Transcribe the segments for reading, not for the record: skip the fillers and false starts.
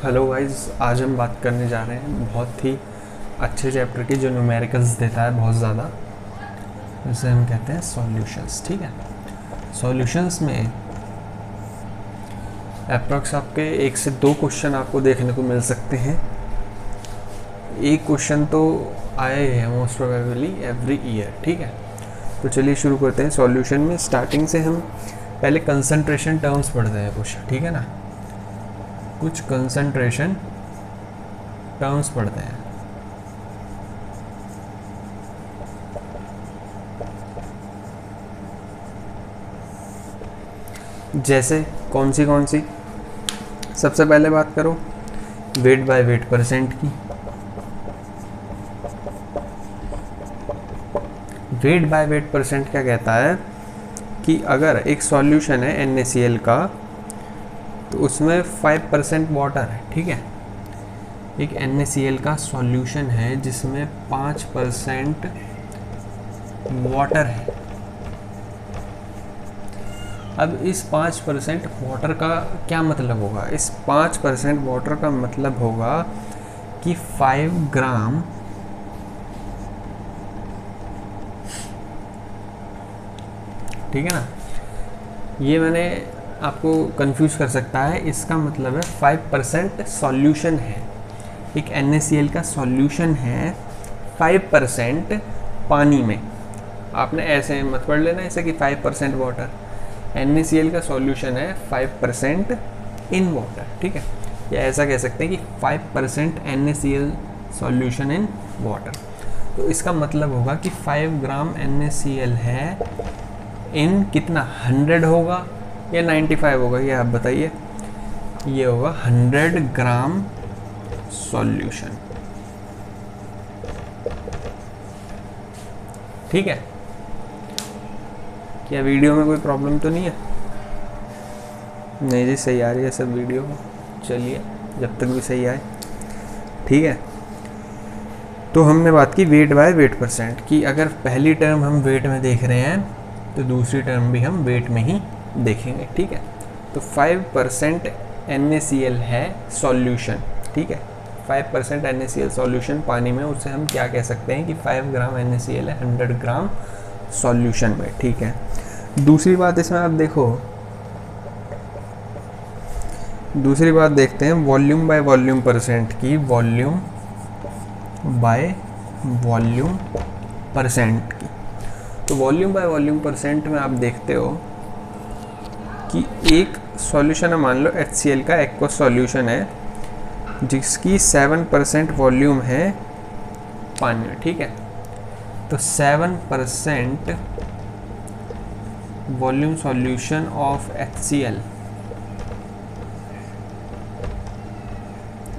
Hello guys, आज हम बात करने जा रहे हैं बहुत ही अच्छे चैप्टर की जो न्यूमेरिकल्स देता है बहुत ज़्यादा, जिसे हम कहते हैं सॉल्यूशंस। ठीक है, सॉल्यूशंस में अप्रॉक्स आपके 1 से 2 क्वेश्चन आपको देखने को मिल सकते हैं। एक क्वेश्चन तो आए हैं मोस्ट प्रोबेबली एवरी ईयर। ठीक है, तो चलिए शुरू करते हैं। सॉल्यूशन में स्टार्टिंग से हम पहले कंसंट्रेशन टर्म्स पढ़ते हैं कुछ, ठीक है ना। कुछ कंसंट्रेशन टर्म्स पढ़ते हैं। जैसे कौन सी सबसे पहले बात करो वेट बाय वेट परसेंट की। वेट बाय वेट परसेंट क्या कहता है कि अगर एक सॉल्यूशन है NaCl का तो उसमें 5% वाटर है। ठीक है, एक NaCl का सॉल्यूशन है जिसमें 5% वाटर है। अब इस 5% वाटर का क्या मतलब होगा? इस 5% वाटर का मतलब होगा कि 5 ग्राम ठीक है ना। ये मैंने आपको कंफ्यूज कर सकता है, इसका मतलब है 5% सॉल्यूशन है। एक NaCl का सॉल्यूशन है 5% पानी में। आपने ऐसे मत पढ़ लेना इसे कि 5% वाटर। NaCl का सॉल्यूशन है 5% इन वाटर। ठीक है, या ऐसा कह सकते हैं कि 5% NaCl सॉल्यूशन इन वाटर। तो इसका मतलब होगा कि 5 ग्राम NaCl है इन कितना, 100 होगा या 95 होगा, ये आप बताइए। ये होगा 100 ग्राम सॉल्यूशन। ठीक है, क्या वीडियो में कोई प्रॉब्लम तो नहीं है? नहीं जी, सही आ रही है सब वीडियो। चलिए, जब तक भी सही आए। ठीक है, तो हमने बात की वेट बाय वेट परसेंट की। अगर पहली टर्म हम वेट में देख रहे हैं तो दूसरी टर्म भी हम वेट में ही देखेंगे। ठीक है, तो 5% NaCl है सॉल्यूशन। ठीक है, 5% NaCl सॉल्यूशन पानी में, उससे हम क्या कह सकते हैं कि 5 ग्राम NaCl है 100 ग्राम सॉल्यूशन में। ठीक है, दूसरी बात इसमें आप देखो, दूसरी बात देखते हैं वॉल्यूम बाय वॉल्यूम परसेंट की। वॉल्यूम बाय वॉल्यूम परसेंट की। तो वॉल्यूम बाय वॉल्यूम परसेंट में आप देखते हो कि एक सॉल्यूशन है, मान लो HCl का एक्वा सॉल्यूशन है जिसकी 7% वॉल्यूम है पानी में। ठीक है, तो 7% volume solution of HCl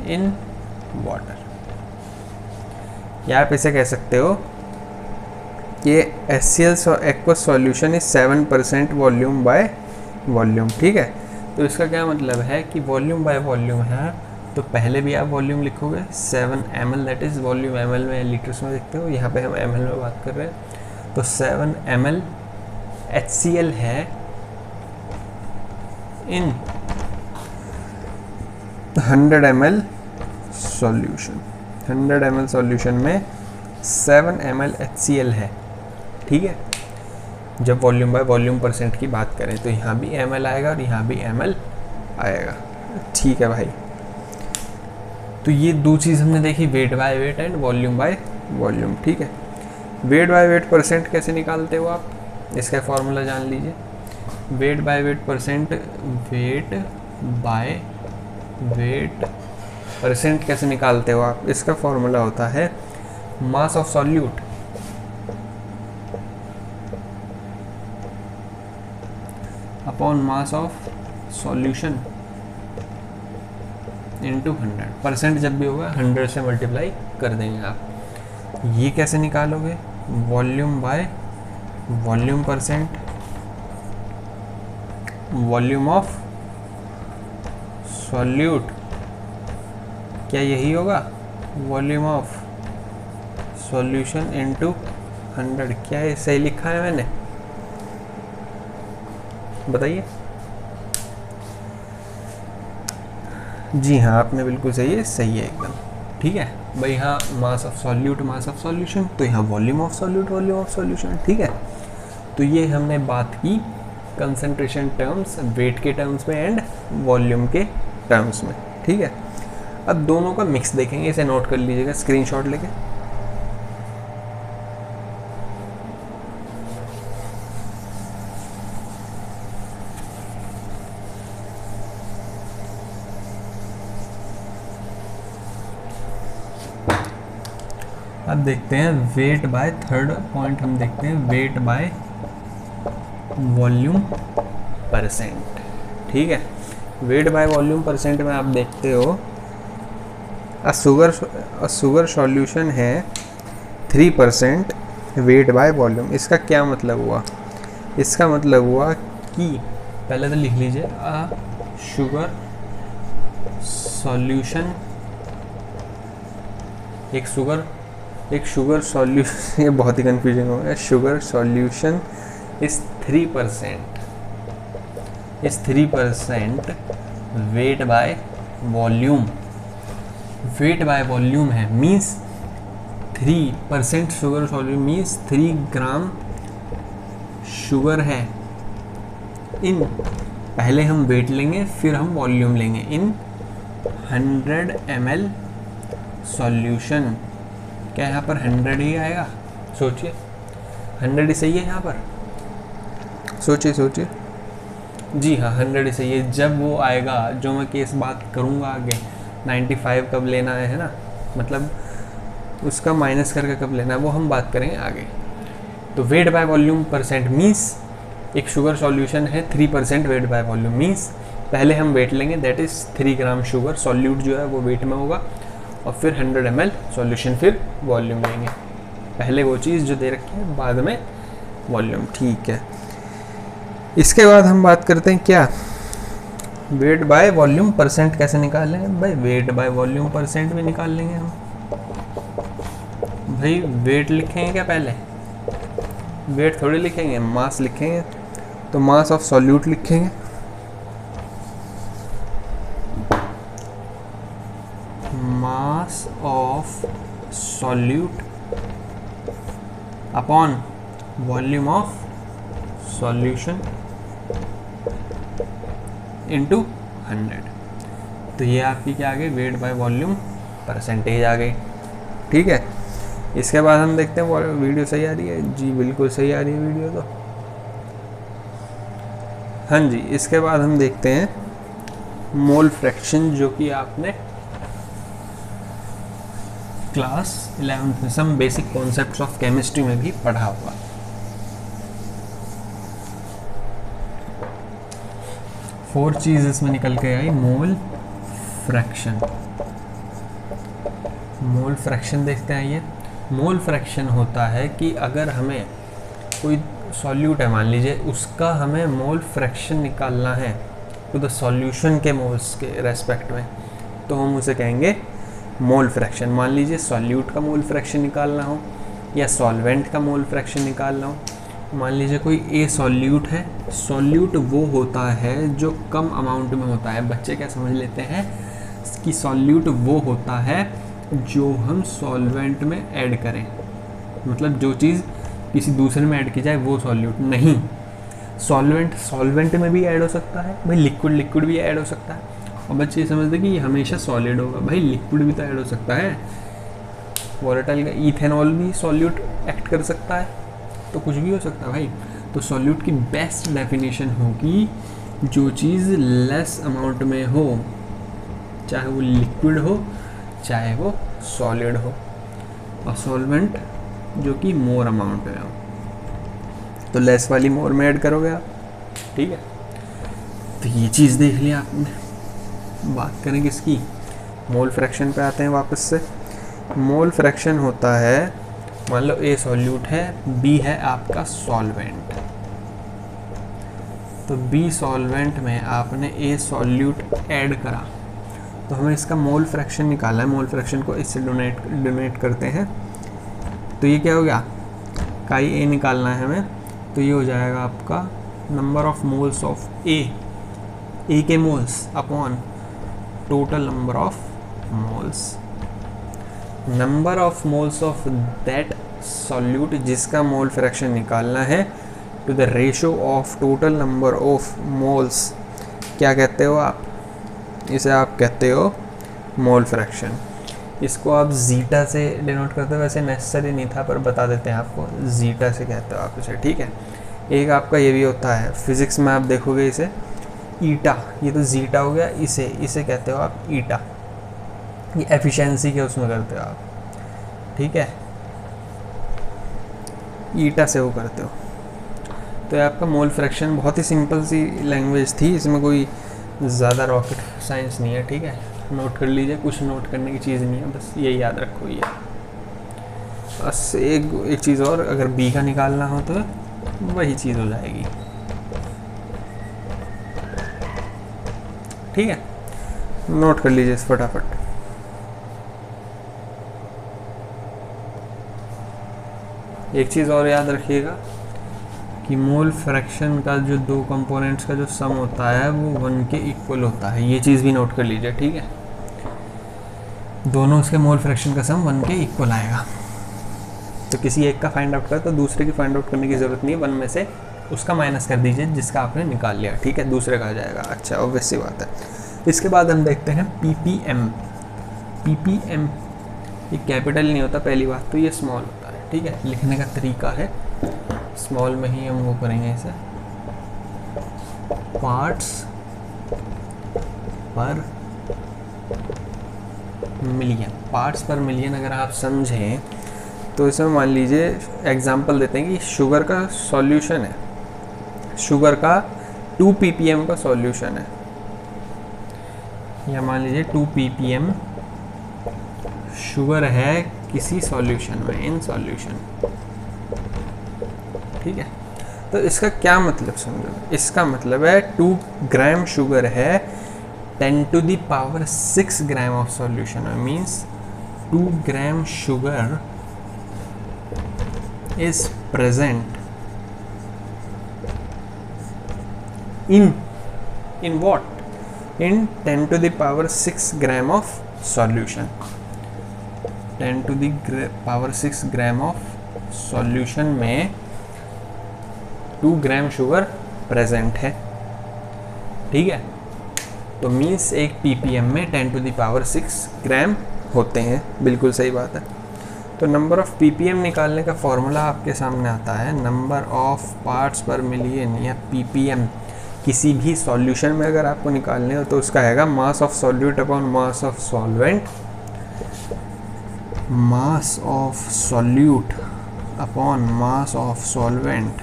in water, या आप इसे कह सकते हो ये HCl aqua solution is 7% volume by volume. ठीक है, तो इसका क्या मतलब है कि वॉल्यूम बाय वॉल्यूम है, तो पहले भी आप वॉल्यूम लिखोगे 7 ml, that is volume ml में लीटर्स में देखते हो, यहाँ पे हम ml में बात कर रहे हैं। तो 7 ml HCl है इन 100 ml सॉल्यूशन। 100 ml सॉल्यूशन में 7 ml HCl है। ठीक है, जब वॉल्यूम बाय वॉल्यूम परसेंट की बात करें तो यहाँ भी ml आएगा और यहाँ भी ml आएगा। ठीक है भाई, तो ये दो चीज़ हमने देखी, weight by weight and volume by volume. ठीक है, वेट बाय वेट परसेंट कैसे निकालते हो आप, इसका फॉर्मूला जान लीजिए। Weight by weight percent, weight by weight percent कैसे निकालते हो आप, इसका फॉर्मूला होता है mass of solute upon mass of solution into 100%। जब भी होगा 100 से मल्टीप्लाई कर देंगे आप। ये कैसे निकालोगे, volume by volume percent, volume of solute, क्या यही होगा वॉल्यूम ऑफ सॉल्यूशन इनटू 100। क्या ये सही लिखा है मैंने, बताइए। जी हाँ, आपने बिल्कुल सही है एकदम। ठीक है भाई, हाँ mass of solute, mass of solution, तो यहाँ volume of solute, volume of solution. ठीक है, तो ये हमने बात की कंसंट्रेशन टर्म्स, वेट के टर्म्स में एंड वॉल्यूम के टर्म्स में। ठीक है, अब दोनों का मिक्स देखेंगे, इसे नोट कर लीजिएगा स्क्रीनशॉट लेके। अब देखते हैं वेट बाय, थर्ड पॉइंट हम देखते हैं वेट बाय वॉल्यूम परसेंट। ठीक है, वेट बाय वॉल्यूम परसेंट में आप देखते हो शुगर सॉल्यूशन है 3% वेट बाय वॉल्यूम। इसका क्या मतलब हुआ? इसका मतलब हुआ कि पहले तो लिख लीजिए शुगर सॉल्यूशन, एक शुगर सॉल्यूशन ये बहुत ही कंफ्यूजिंग हो गया। शुगर सॉल्यूशन इस 3% weight by volume, weight by volume है, means 3% sugar solution means 3 gram sugar है। इन पहले हम वेट लेंगे फिर हम वॉल्यूम लेंगे। इन 100 ml सॉल्यूशन, क्या यहाँ पर 100 ही आएगा? सोचिए, 100 ही सही है यहाँ पर, सोचिए। जी हाँ, 100 ही सही है। जब वो आएगा, जो मैं केस बात करूँगा आगे, 95 कब लेना है ना, मतलब उसका माइनस करके कब लेना है वो हम बात करेंगे आगे। तो wait by volume percent means एक शुगर सॉल्यूशन है 3% वेट बाय वॉल्यूम, मीन्स पहले हम वेट लेंगे, that is 3 gram sugar solute जो है वो वेट में होगा, और फिर 100 ml सॉल्यूशन, फिर वॉल्यूम लेंगे। पहले वो चीज़ जो दे रखी है, बाद में वॉल्यूम। ठीक है, इसके बाद हम बात करते हैं क्या, वेट बाय वॉल्यूम परसेंट कैसे निकाल लेंगे भाई? वेट बाय वॉल्यूम परसेंट भी निकाल लेंगे हम भाई। वेट लिखेंगे क्या पहले? वेट थोड़ी लिखेंगे, मास लिखेंगे। तो मास ऑफ सॉल्यूट लिखेंगे, mass of solute upon volume of solution into 100। तो ये आपकी क्या आ गई? वेट बाय वॉल्यूम परसेंटेज आ गई। ठीक है, इसके बाद हम देखते हैं वीडियो सही आ रही है? जी बिल्कुल सही आ रही है वीडियो तो। हाँ जी, इसके बाद हम देखते हैं मोल फ्रैक्शन, जो कि आपने क्लास 11th में some basic concepts of chemistry में भी पढ़ा होगा। फोर चीज इसमें निकल के आई। मोल फ्रैक्शन, मोल फ्रैक्शन देखते हैं। ये मोल फ्रैक्शन होता है कि अगर हमें कोई सॉल्यूट है, मान लीजिए, उसका हमें मोल फ्रैक्शन निकालना है टू द सॉल्यूशन के मोल्स के रेस्पेक्ट में, तो हम उसे कहेंगे मोल फ्रैक्शन। मान लीजिए सॉल्यूट का मोल फ्रैक्शन निकालना हो या सॉल्वेंट का मोल फ्रैक्शन निकालना हो। मान लीजिए कोई ए सॉल्यूट है। सॉल्यूट वो होता है जो कम अमाउंट में होता है। बच्चे क्या समझ लेते हैं कि सॉल्यूट वो होता है जो हम सॉल्वेंट में ऐड करें, मतलब जो चीज़ किसी दूसरे में ऐड की जाए वो सॉल्यूट नहीं। सॉल्वेंट में भी ऐड हो सकता है भाई, लिक्विड भी ऐड हो सकता है। और बच्चे ये समझते हैं कि ये हमेशा सॉलिड होगा, भाई लिक्विड भी तो ऐड हो सकता है। वोलेटाइल का इथेनॉल भी सॉल्यूट एक्ट कर सकता है, तो कुछ भी हो सकता है भाई। तो सॉल्यूट की बेस्ट डेफिनेशन होगी जो चीज़ लेस अमाउंट में हो, चाहे वो लिक्विड हो चाहे वो सॉलिड हो, और सॉल्वेंट जो कि मोर अमाउंट में हो, तो लेस वाली मोर में ऐड करोगे आप। ठीक है, तो ये चीज़ देख लिया आपने। बात करें किसकी? मोल फ्रैक्शन पे आते हैं वापस से। मोल फ्रैक्शन होता है, मान लो ए सॉल्यूट है, बी है आपका सॉल्वेंट। तो बी सॉल्वेंट में आपने ए सॉल्यूट ऐड करा, तो हमें इसका मोल फ्रैक्शन निकालना है। मोल फ्रैक्शन को इससे डोनेट करते हैं, तो ये क्या हो गया? काई ए निकालना है हमें, तो ये हो जाएगा आपका नंबर ऑफ मोल्स ऑफ ए के moles upon total number of moles, number of moles of that solute जिसका मोल फ्रैक्शन निकालना है, to the ratio of total number of moles, क्या कहते हो आप, इसे आप कहते हो मोल फ्रैक्शन। इसको आप जीटा से डिनोट करते हो, वैसे नेसेसरी नहीं था पर बता देते हैं आपको, जीटा से कहते हो आप इसे, ठीक है। एक आपका ये भी होता है फिजिक्स में, आप देखोगे इसे ईटा, ये तो जीटा हो गया, इसे कहते हो आप ईटा, ये एफिशिएंसी के उसमें करते हो आप, ठीक है, ईटा से वो करते हो। तो ये आपका मोल फ्रैक्शन, बहुत ही सिंपल सी लैंग्वेज थी, इसमें कोई ज़्यादा रॉकेट साइंस नहीं है, ठीक है। नोट कर लीजिए, कुछ नोट करने की चीज़ नहीं है, बस यही याद रखो ये। बस एक चीज़ और, अगर बी का निकालना हो तो वही चीज़ हो जाएगी, ठीक है। नोट कर लीजिए फटाफट। एक चीज़ और याद रखिएगा कि मोल फ्रैक्शन का जो दो कंपोनेंट्स का जो सम होता है वो 1 के इक्वल होता है, ये चीज़ भी नोट कर लीजिए, ठीक है। दोनों उसके मोल फ्रैक्शन का सम 1 के इक्वल आएगा। तो किसी एक का फाइंड आउट कर तो दूसरे की फाइंड आउट करने की ज़रूरत नहीं है, 1 में से उसका माइनस कर दीजिए जिसका आपने निकाल लिया, ठीक है, दूसरे का आ जाएगा। अच्छा, ऑब्वियस सी बात है। इसके बाद हम देखते हैं पीपीएम। पीपीएम ये कैपिटल नहीं होता पहली बात तो, ये स्मॉल होता है, ठीक है। लिखने का तरीका है स्मॉल में ही हम वो करेंगे इसे, पार्ट्स पर मिलियन। पार्ट्स पर मिलियन अगर आप समझें तो इसमें मान लीजिए एग्जांपल देते हैं कि शुगर का सॉल्यूशन है, शुगर का 2 ppm का सॉल्यूशन है, या मान लीजिए 2 ppm शुगर है किसी सॉल्यूशन में, इन सॉल्यूशन, ठीक है। तो इसका क्या मतलब समझो, इसका मतलब है 2 ग्राम शुगर है 10 to the power 6 gram of solution, means 2 gram sugar is present in what, in 10 to the power 6 gram of solution, 10 to the power 6 gram of solution में 2 ग्राम शुगर प्रेजेंट है, ठीक है। तो मीन्स एक ppm में 10 to the power 6 ग्राम होते हैं, बिल्कुल सही बात है। तो नंबर ऑफ ppm निकालने का फॉर्मूला आपके सामने आता है, नंबर ऑफ पार्ट्स पर मिलियन या ppm। किसी भी सॉल्यूशन में अगर आपको निकालने हो तो उसका आएगा mass of solute upon mass of solvent, mass of solute upon mass of solvent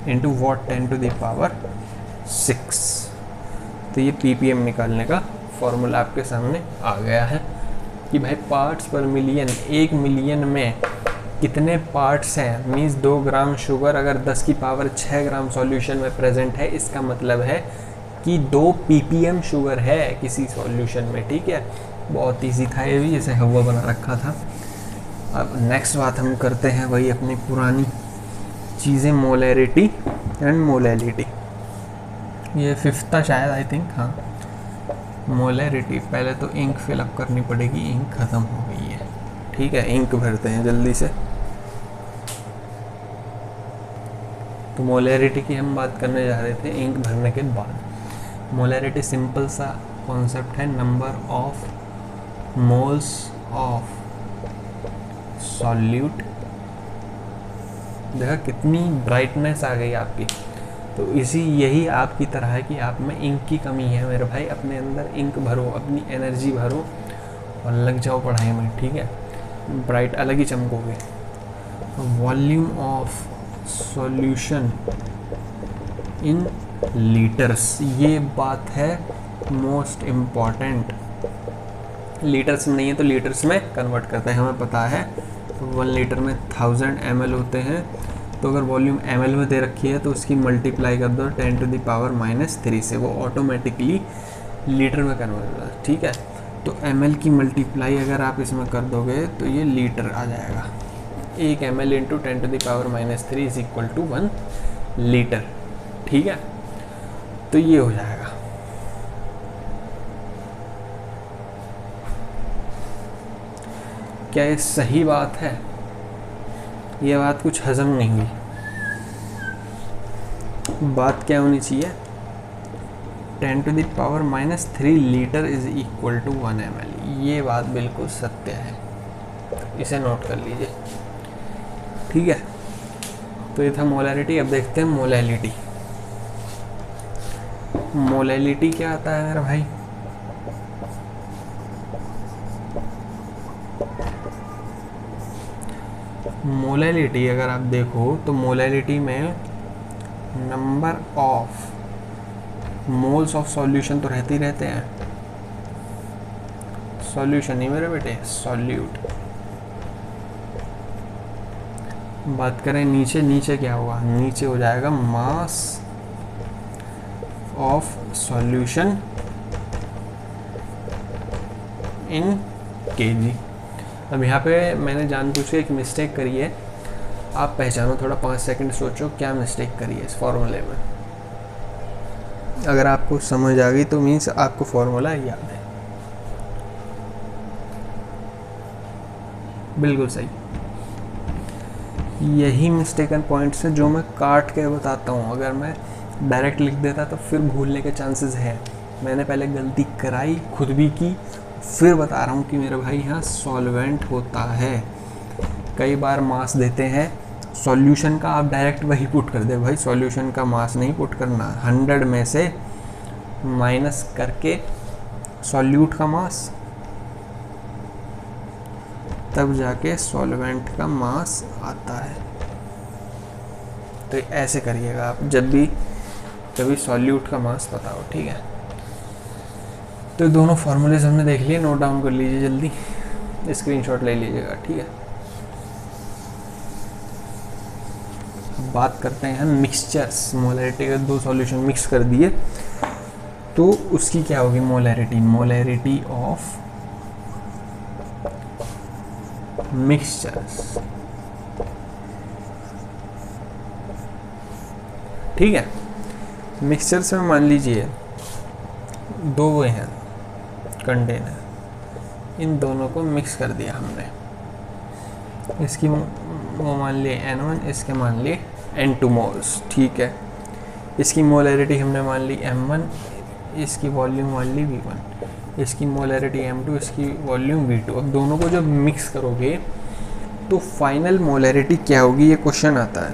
into what, 10 to the power 6। तो ये ppm निकालने का फॉर्मूला आपके सामने आ गया है कि भाई पार्ट्स पर मिलियन, 1 मिलियन में कितने पार्ट्स हैं, मीन्स 2 ग्राम शुगर अगर 10 की पावर 6 ग्राम सॉल्यूशन में प्रेजेंट है, इसका मतलब है कि 2 ppm शुगर है किसी सॉल्यूशन में, ठीक है। बहुत ईजी था ये भी, जैसे हवा बना रखा था। अब नेक्स्ट बात हम करते हैं वही अपनी पुरानी चीज़ें, मोलैरिटी एंड मोलैलिटी। ये 5th था शायद, आई थिंक, हाँ। मोलैरिटी, पहले तो इंक फिलअप करनी पड़ेगी, इंक ख़त्म हो गई है, ठीक है। इंक भरते हैं जल्दी से। तो मोलैरिटी की हम बात करने जा रहे थे इंक भरने के बाद। मोलैरिटी सिंपल सा कॉन्सेप्ट है, number of moles of solute. देखा कितनी ब्राइटनेस आ गई आपकी। तो यही आपकी तरह है कि आप में इंक की कमी है मेरे भाई, अपने अंदर इंक भरो, अपनी एनर्जी भरो और लग जाओ पढ़ाई में, ठीक है। ब्राइट अलग ही चमकोगे। Volume of solution in litres, ये बात है मोस्ट इम्पॉर्टेंट। लीटर्स में नहीं है तो लीटर्स में कन्वर्ट करते हैं, हमें पता है। तो 1 लीटर में 1000 ml होते हैं, तो अगर वॉल्यूम ml में दे रखी है तो उसकी मल्टीप्लाई कर दो 10 to the power -3 से, वो ऑटोमेटिकली लीटर में कन्वर्ट हो जाता है, ठीक है। तो ml की मल्टीप्लाई अगर आप इसमें कर दोगे तो ये लीटर आ जाएगा। 1 ml into 10 to the power -3 is equal to 1 litre. ठीक है, तो ये हो जाएगा। क्या ये सही बात है? ये बात कुछ हजम नहीं हुई। बात क्या होनी चाहिए? 10⁻³ litre is equal to 1 ml। ये बात बिल्कुल सत्य है, इसे नोट कर लीजिए। ठीक है, तो ये था मोलैरिटी। अब देखते हैं मोलैलिटी। मोलैलिटी क्या आता है मेरा भाई? मोलैलिटी अगर आप देखो तो मोलैलिटी में number of moles of solution तो रहते ही रहते हैं। सॉल्यूशन नहीं मेरे बेटे, सॉल्यूट। बात करें नीचे, नीचे क्या होगा? नीचे हो जाएगा mass of solution in KG. अब यहाँ पे मैंने जानबूझ के एक मिस्टेक करी है, आप पहचानो, थोड़ा 5 सेकंड सोचो क्या मिस्टेक करी है इस फॉर्मूले में। अगर आपको समझ आ गई तो मीन्स आपको फॉर्मूला याद है। बिल्कुल सही, यही मिस्टेकन पॉइंट्स है जो मैं काट के बताता हूँ। अगर मैं डायरेक्ट लिख देता तो फिर भूलने के चांसेस है। मैंने पहले गलती कराई, खुद भी की, फिर बता रहा हूँ कि मेरे भाई यहाँ सॉल्वेंट होता है। कई बार मास देते हैं सॉल्यूशन का, आप डायरेक्ट वही पुट कर दे। भाई सॉल्यूशन का मास नहीं पुट करना, 100 में से माइनस करके सॉल्यूट का मास, तब जाके सॉल्वेंट का मास आता है। तो ऐसे करिएगा आप जब भी कभी सॉल्यूट का मास बताओ। ठीक है, तो दोनों फार्मूलेज हमने देख लिए, नोट डाउन कर लीजिए जल्दी, स्क्रीनशॉट ले लीजिएगा। ठीक है, बात करते हैं मिक्सचर्स। मोलैरिटी के 2 सॉल्यूशन मिक्स कर दिए तो उसकी क्या होगी मोलैरिटी? Molarity of mixtures. ठीक है, मिक्सचर्स में मान लीजिए 2 वो हैं कंटेनर, इन दोनों को मिक्स कर दिया हमने। इसकी वो मान लिए N1, इसके मान लिए N2 मोल्स। ठीक है, इसकी मोलैरिटी हमने मान ली M1, इसकी वॉल्यूम मान ली V1, इसकी मोलैरिटी M2, इसकी वॉल्यूम V2। अब दोनों को जब मिक्स करोगे तो फाइनल मोलैरिटी क्या होगी, ये क्वेश्चन आता है।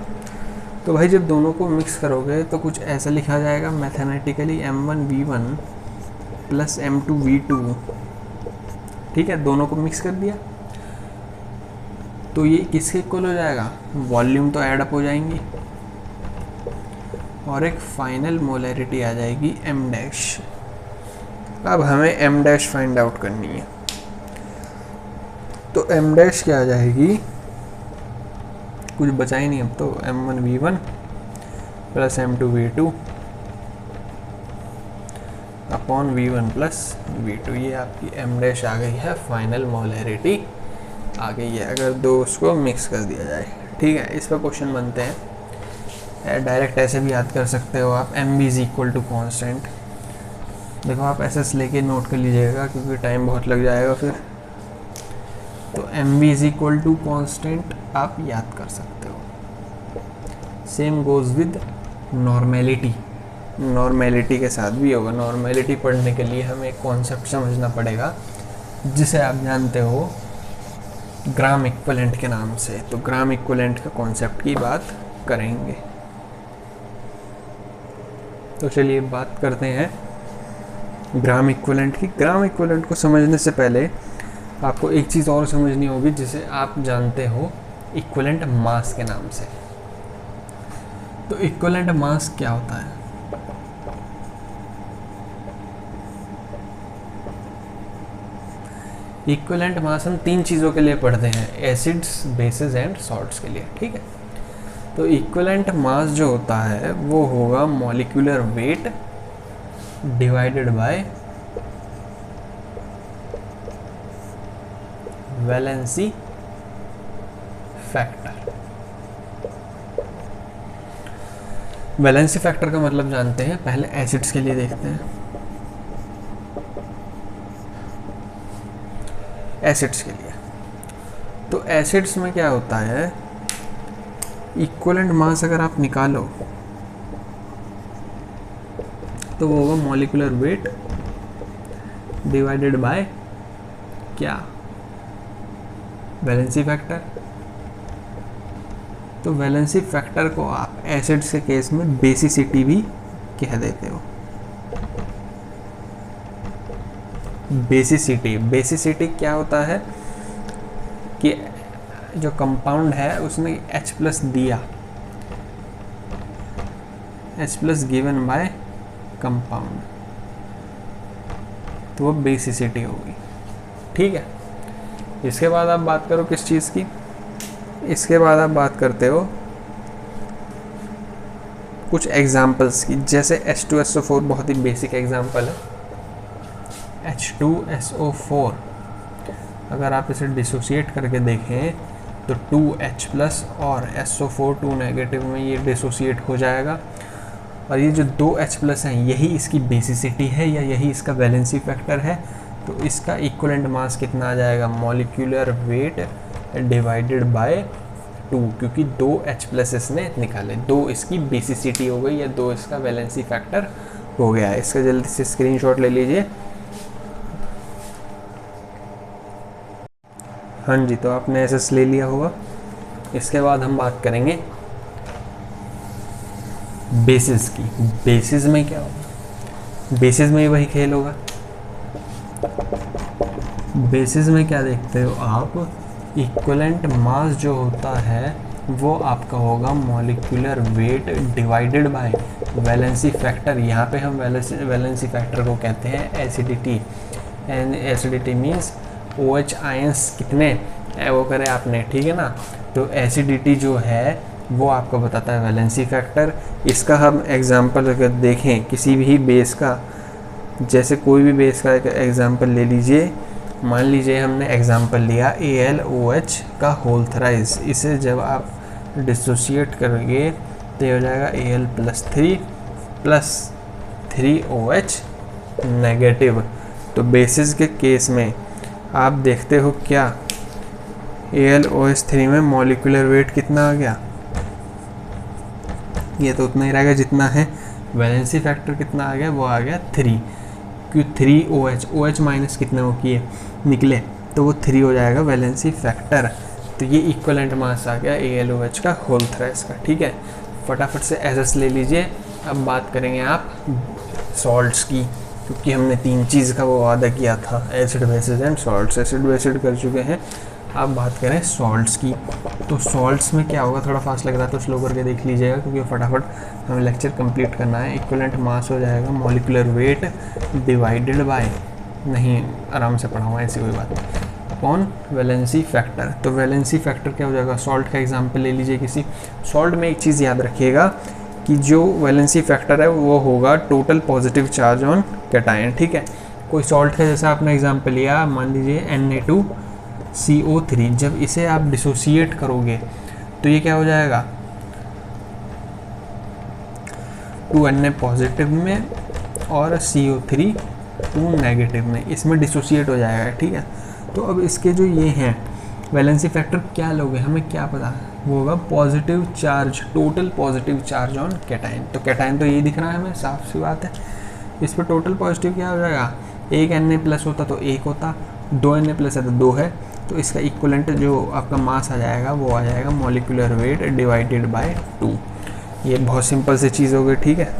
तो भाई जब दोनों को मिक्स करोगे तो कुछ ऐसा लिखा जाएगा mathematically, M1 V1 plus M2 V2। ठीक है, दोनों को मिक्स कर दिया तो ये किसके इक्वल हो जाएगा? वॉल्यूम तो ऐड अप हो जाएंगी और एक फाइनल मोलैरिटी आ जाएगी M डैश। अब हमें M डैश फाइंड आउट करनी है, तो M डैश क्या आ जाएगी? कुछ बचा ही नहीं अब तो, M1 V1 plus M2 V2 upon V1 plus V2। ये आपकी M डैश आ गई है, फाइनल मोलैरिटी आ गई है अगर दो उसको मिक्स कर दिया जाए। ठीक है, इस पर क्वेश्चन बनते हैं। डायरेक्ट ऐसे भी याद कर सकते हो आप, MB is equal to constant. देखो आप SS लेके नोट कर लीजिएगा क्योंकि टाइम बहुत लग जाएगा फिर। तो MB is equal to constant आप याद कर सकते हो। Same goes with normality. Normality के साथ भी होगा। नॉर्मेलिटी पढ़ने के लिए हमें एक कॉन्सेप्ट समझना पड़ेगा जिसे आप जानते हो ग्राम इक्विवेलेंट के नाम से। तो ग्राम इक्विवेलेंट का कॉन्सेप्ट की बात करेंगे। तो चलिए बात करते हैं ग्राम इक्विवेलेंट की। ग्राम इक्विवेलेंट को समझने से पहले आपको एक चीज़ और समझनी होगी जिसे आप जानते हो इक्विवेलेंट मास के नाम से। तो इक्विवेलेंट मास क्या होता है? इक्विवेलेंट मास हम 3 चीज़ों के लिए पढ़ते हैं, एसिड्स, बेसिस एंड सॉल्ट्स के लिए। ठीक है, तो इक्विवेलेंट मास जो होता है वो होगा molecular weight divided by valency factor. Valency factor का मतलब जानते हैं, पहले एसिड्स के लिए देखते हैं। एसिड्स के लिए तो एसिड्स में क्या होता है, इक्विवेलेंट मास अगर आप निकालो तो वो होगा मॉलिक्यूलर वेट डिवाइडेड बाय क्या, वैलेंसी फैक्टर। तो वैलेंसी फैक्टर को आप एसिड्स के केस में बेसिसिटी भी कह देते हो। बेसिसिटी क्या होता है कि जो कंपाउंड है उसने H+ दिया, H+ गिवन बाय कंपाउंड, तो वो बेसिसिटी होगी। ठीक है, इसके बाद आप बात करो किस चीज़ की, इसके बाद आप बात करते हो कुछ एग्जाम्पल्स की, जैसे H2SO4 बहुत ही बेसिक एग्जाम्पल है। H2SO4 अगर आप इसे डिसोसिएट करके देखें तो 2H+ और SO4 2 नेगेटिव में ये डिसोसिएट हो जाएगा, और ये जो 2H+ हैं यही इसकी बेसिसिटी है या यही इसका वैलेंसी फैक्टर है। तो इसका इक्विवेलेंट मास कितना आ जाएगा, मॉलिक्यूलर वेट डिवाइडेड बाय 2, क्योंकि 2H+ इसने निकाले, 2 इसकी बेसिसिटी हो गई या 2 इसका वैलेंसी फैक्टर हो गया। इसका जल्दी से स्क्रीनशॉट ले लीजिए। हाँ जी, तो आपने SS ले लिया होगा। इसके बाद हम बात करेंगे बेसिस की। बेसिस में क्या होगा, बेसिस में वही खेल होगा। बेसिस में क्या देखते हो आप, इक्विवेलेंट मास जो होता है वो आपका होगा molecular weight divided by valency factor. यहाँ पे हम वैलेंसी फैक्टर को कहते हैं acidity, and acidity means OH ions कितने वो करे आपने, ठीक है ना। तो एसिडिटी जो है वो आपको बताता है वैलेंसी फैक्टर। इसका हम एग्जांपल अगर देखें किसी भी बेस का, जैसे कोई भी बेस का एक एग्जांपल ले लीजिए, मान लीजिए हमने एग्जांपल लिया AlOH का होल थ्राइस। इसे जब आप डिसोसिएट करोगे तो ये हो जाएगा Al+3 प्लस 3OH नेगेटिव। तो बेसिस के केस में आप देखते हो क्या, AlOH3 में मॉलिक्यूलर वेट कितना आ गया, ये तो उतना ही रहेगा जितना है। वैलेंसी फैक्टर कितना आ गया, वो आ गया 3, क्योंकि 3OH, OH माइनस कितने हो किए निकले, तो वो 3 हो जाएगा वैलेंसी फैक्टर। तो ये इक्विवेलेंट मास आ गया AlOH का होल थ्राइस का। ठीक है, फटाफट से SS ले लीजिए। अब बात करेंगे आप सॉल्ट्स की, क्योंकि हमने 3 चीज़ का वो वादा किया था, acid basis and salts. Acid based कर चुके हैं, अब बात करें सॉल्ट्स की। तो सॉल्ट्स में क्या होगा, थोड़ा फास्ट लग रहा है तो स्लो करके देख लीजिएगा, क्योंकि फटाफट हमें लेक्चर कंप्लीट करना है। इक्विवेलेंट मास हो जाएगा मॉलिक्यूलर वेट डिवाइडेड बाय, नहीं आराम से पढ़ाऊँगा, ऐसी कोई बात नहीं, अपॉन वैलेंसी फैक्टर। तो वैलेंसी फैक्टर क्या हो जाएगा, सॉल्ट का एग्जाम्पल ले लीजिए किसी। सॉल्ट में एक चीज़ याद रखिएगा कि जो वैलेंसी फैक्टर है वो होगा total positive charge on cation. ठीक है, कोई सॉल्ट का जैसा आपने एग्जाम्पल लिया, मान लीजिए Na2CO3, जब इसे आप डिसोसिएट करोगे तो ये क्या हो जाएगा, 2Na पॉजिटिव में और CO3 2 नेगेटिव में, इसमें डिसोसिएट हो जाएगा। ठीक है, तो अब इसके जो ये हैं वैलेंसी फैक्टर क्या लोगे, हमें क्या पता, वो होगा positive charge, total positive charge on cation. तो कैटायन तो यही दिख रहा है हमें, साफ सी बात है। इस पर टोटल पॉजिटिव क्या हो जाएगा, 1 Na+ होता तो 1 होता, 2 Na+ है तो 2 है। तो इसका इक्विवेलेंट जो आपका मास आ जाएगा वो आ जाएगा मॉलिक्यूलर वेट डिवाइडेड बाय 2। ये बहुत सिंपल सी चीज़ हो गई। ठीक है,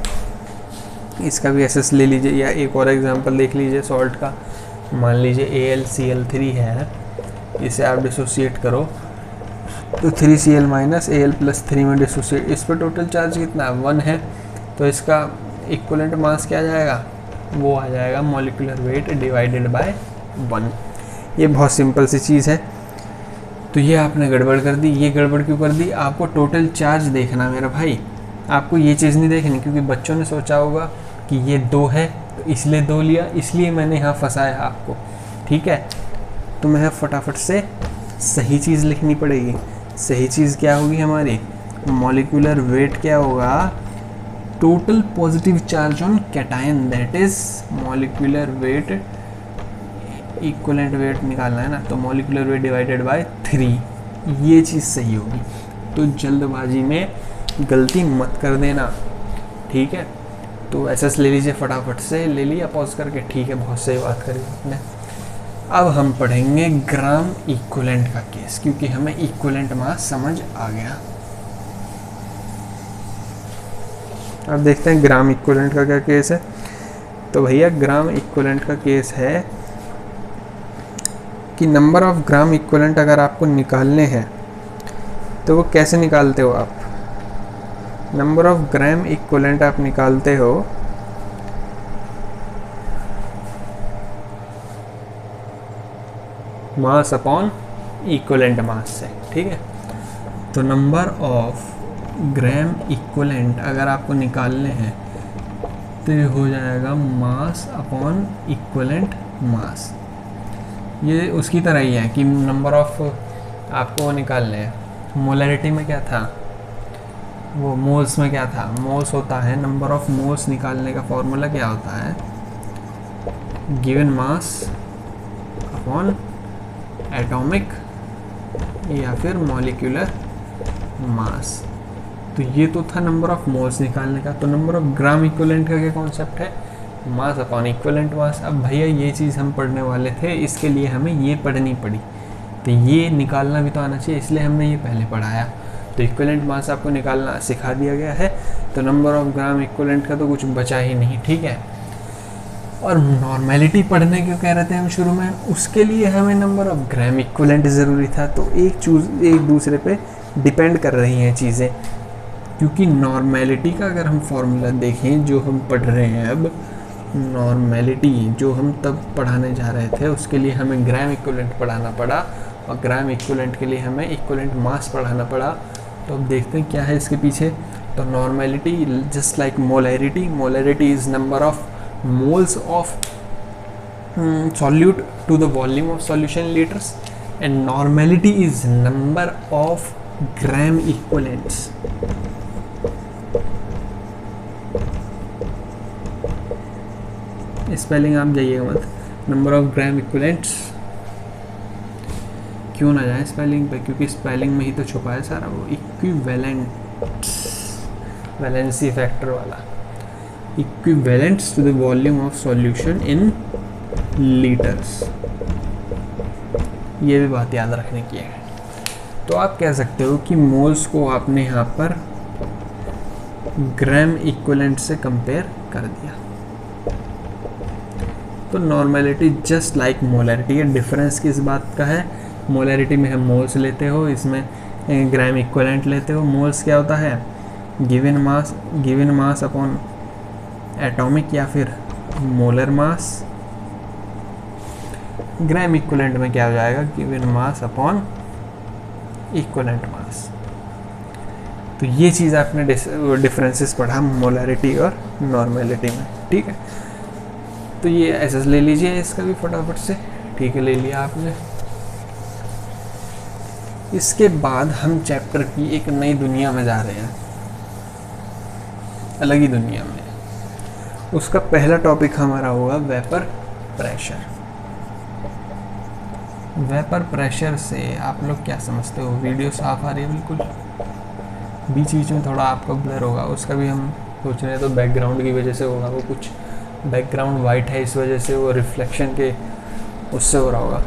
इसका भी SS ले लीजिए, या एक और एग्जांपल देख लीजिए सॉल्ट का। मान लीजिए AlCl3 है, इसे आप डिसोसिएट करो तो 3Cl माइनस Al+3 में डिसोसिएट, इस पर टोटल चार्ज कितना 1 है, तो इसका इक्विवेलेंट मास क्या आ जाएगा, वो आ जाएगा मॉलिक्यूलर वेट डिवाइडेड बाय 1। ये बहुत सिंपल सी चीज़ है। तो ये आपने गड़बड़ कर दी। ये गड़बड़ क्यों कर दी, आपको टोटल चार्ज देखना मेरा भाई, आपको ये चीज़ नहीं देखनी, क्योंकि बच्चों ने सोचा होगा कि ये 2 है तो इसलिए 2 लिया, इसलिए मैंने यहाँ फंसाया आपको। ठीक है, तो मैं फटाफट से सही चीज़ लिखनी पड़ेगी। सही चीज़ क्या होगी हमारी, मॉलिक्यूलर वेट क्या होगा, total positive charge on cation that is molecular weight, equivalent weight निकालना है ना, तो मॉलिक्यूलर वेट डिवाइडेड बाय 3, ये चीज़ सही होगी। तो जल्दबाजी में गलती मत कर देना, ठीक है। तो एसएस ले लीजिए, फटाफट से ले लिया पॉज करके, ठीक है, बहुत सही बात करी आपने। अब हम पढ़ेंगे ग्राम इक्विवेलेंट का केस, क्योंकि हमें इक्विवेलेंट मास समझ आ गया। अब देखते हैं ग्राम इक्विवेलेंट का क्या केस है। तो भैया ग्राम इक्विवेलेंट का केस है कि नंबर ऑफ ग्राम इक्विवेलेंट अगर आपको निकालने हैं तो वो कैसे निकालते हो आप। नंबर ऑफ ग्राम इक्विवेलेंट आप निकालते हो मास अपॉन इक्विवेलेंट मास से, ठीक है। तो नंबर ऑफ ग्राम इक्विवेलेंट अगर आपको निकालने हैं तो ये हो जाएगा मास अपॉन इक्विवेलेंट मास। ये उसकी तरह ही है कि नंबर ऑफ आपको निकालने हैं। मोलैरिटी में क्या था, वो मोल्स में क्या था, मोल्स होता है, नंबर ऑफ मोल्स निकालने का फॉर्मूला क्या होता है, गिवन मास अपॉन एटॉमिक या फिर मॉलिक्यूलर मास। तो ये तो था नंबर ऑफ मोल्स निकालने का। तो नंबर ऑफ ग्राम इक्विवेलेंट का क्या कॉन्सेप्ट है, मास अपॉन इक्विवेलेंट मास। अब भैया ये चीज़ हम पढ़ने वाले थे, इसके लिए हमें ये पढ़नी पड़ी, तो ये निकालना भी तो आना चाहिए, इसलिए हमने ये पहले पढ़ाया। तो इक्विवेलेंट मास आपको निकालना सिखा दिया गया है, तो नंबर ऑफ ग्राम इक्विवेलेंट का तो कुछ बचा ही नहीं, ठीक है। और नॉर्मेलिटी पढ़ने क्यों कह रहे थे हम शुरू में, उसके लिए हमें नंबर ऑफ ग्राम इक्विवेलेंट ज़रूरी था। तो एक दूसरे पे डिपेंड कर रही हैं चीज़ें, क्योंकि नॉर्मेलिटी का अगर हम फॉर्मूला देखें जो हम पढ़ रहे हैं अब, नॉर्मेलिटी जो हम तब पढ़ाने जा रहे थे उसके लिए हमें ग्राम इक्विवेलेंट पढ़ाना पड़ा, और ग्राम इक्विवेलेंट के लिए हमें इक्विवेलेंट मास पढ़ाना पड़ा। तो अब देखते हैं क्या है इसके पीछे। तो normality just like molarity, molarity is number of moles of solute to the volume of solution liters, and normality is number of gram equivalents. Spelling आप जाइएगा मत, नंबर ऑफ ग्राम इक्विवेलेंट्स क्यों ना जाए स्पेलिंग पे, क्योंकि स्पेलिंग में ही तो छुपा है सारा वो इक्विवेलेंट्स, वैलेंसी फैक्टर वाला, equivalents to the volume of solution in liters। ये भी बात याद रखने की है। तो आप कह सकते हो कि मोल्स को आपने यहाँ पर ग्राम इक्विवेलेंट से कंपेयर कर दिया। तो नॉर्मेलिटी जस्ट लाइक मोलैरिटी है। डिफरेंस किस बात का है, मोलैरिटी में हम मोल्स लेते हो, इसमें ग्राम इक्विवेलेंट लेते हो। मोल्स क्या होता है, गिवन मास अपॉन एटॉमिक या फिर मोलर मास। ग्राम इक्विवेलेंट में क्या हो जाएगा, given mass upon equivalent mass. तो ये चीज़ आपने डिफरेंसेस पढ़ा मोलैरिटी और नॉर्मेलिटी में, ठीक है। तो ये ऐसे ले लीजिए इसका भी फटाफट से, ठीक है, ले लिया आपने। इसके बाद हम चैप्टर की एक नई दुनिया में जा रहे हैं, अलग ही दुनिया में। उसका पहला टॉपिक हमारा होगा वेपर प्रेशर। वेपर प्रेशर से आप लोग क्या समझते हो, वीडियो साफ आ रही है बिल्कुल, बीच बीच में थोड़ा आपका ब्लर होगा, उसका भी हम सोच रहे हैं। तो बैकग्राउंड की वजह से होगा, वो कुछ बैकग्राउंड वाइट है इस वजह से वो रिफ्लेक्शन के उससे हो रहा होगा।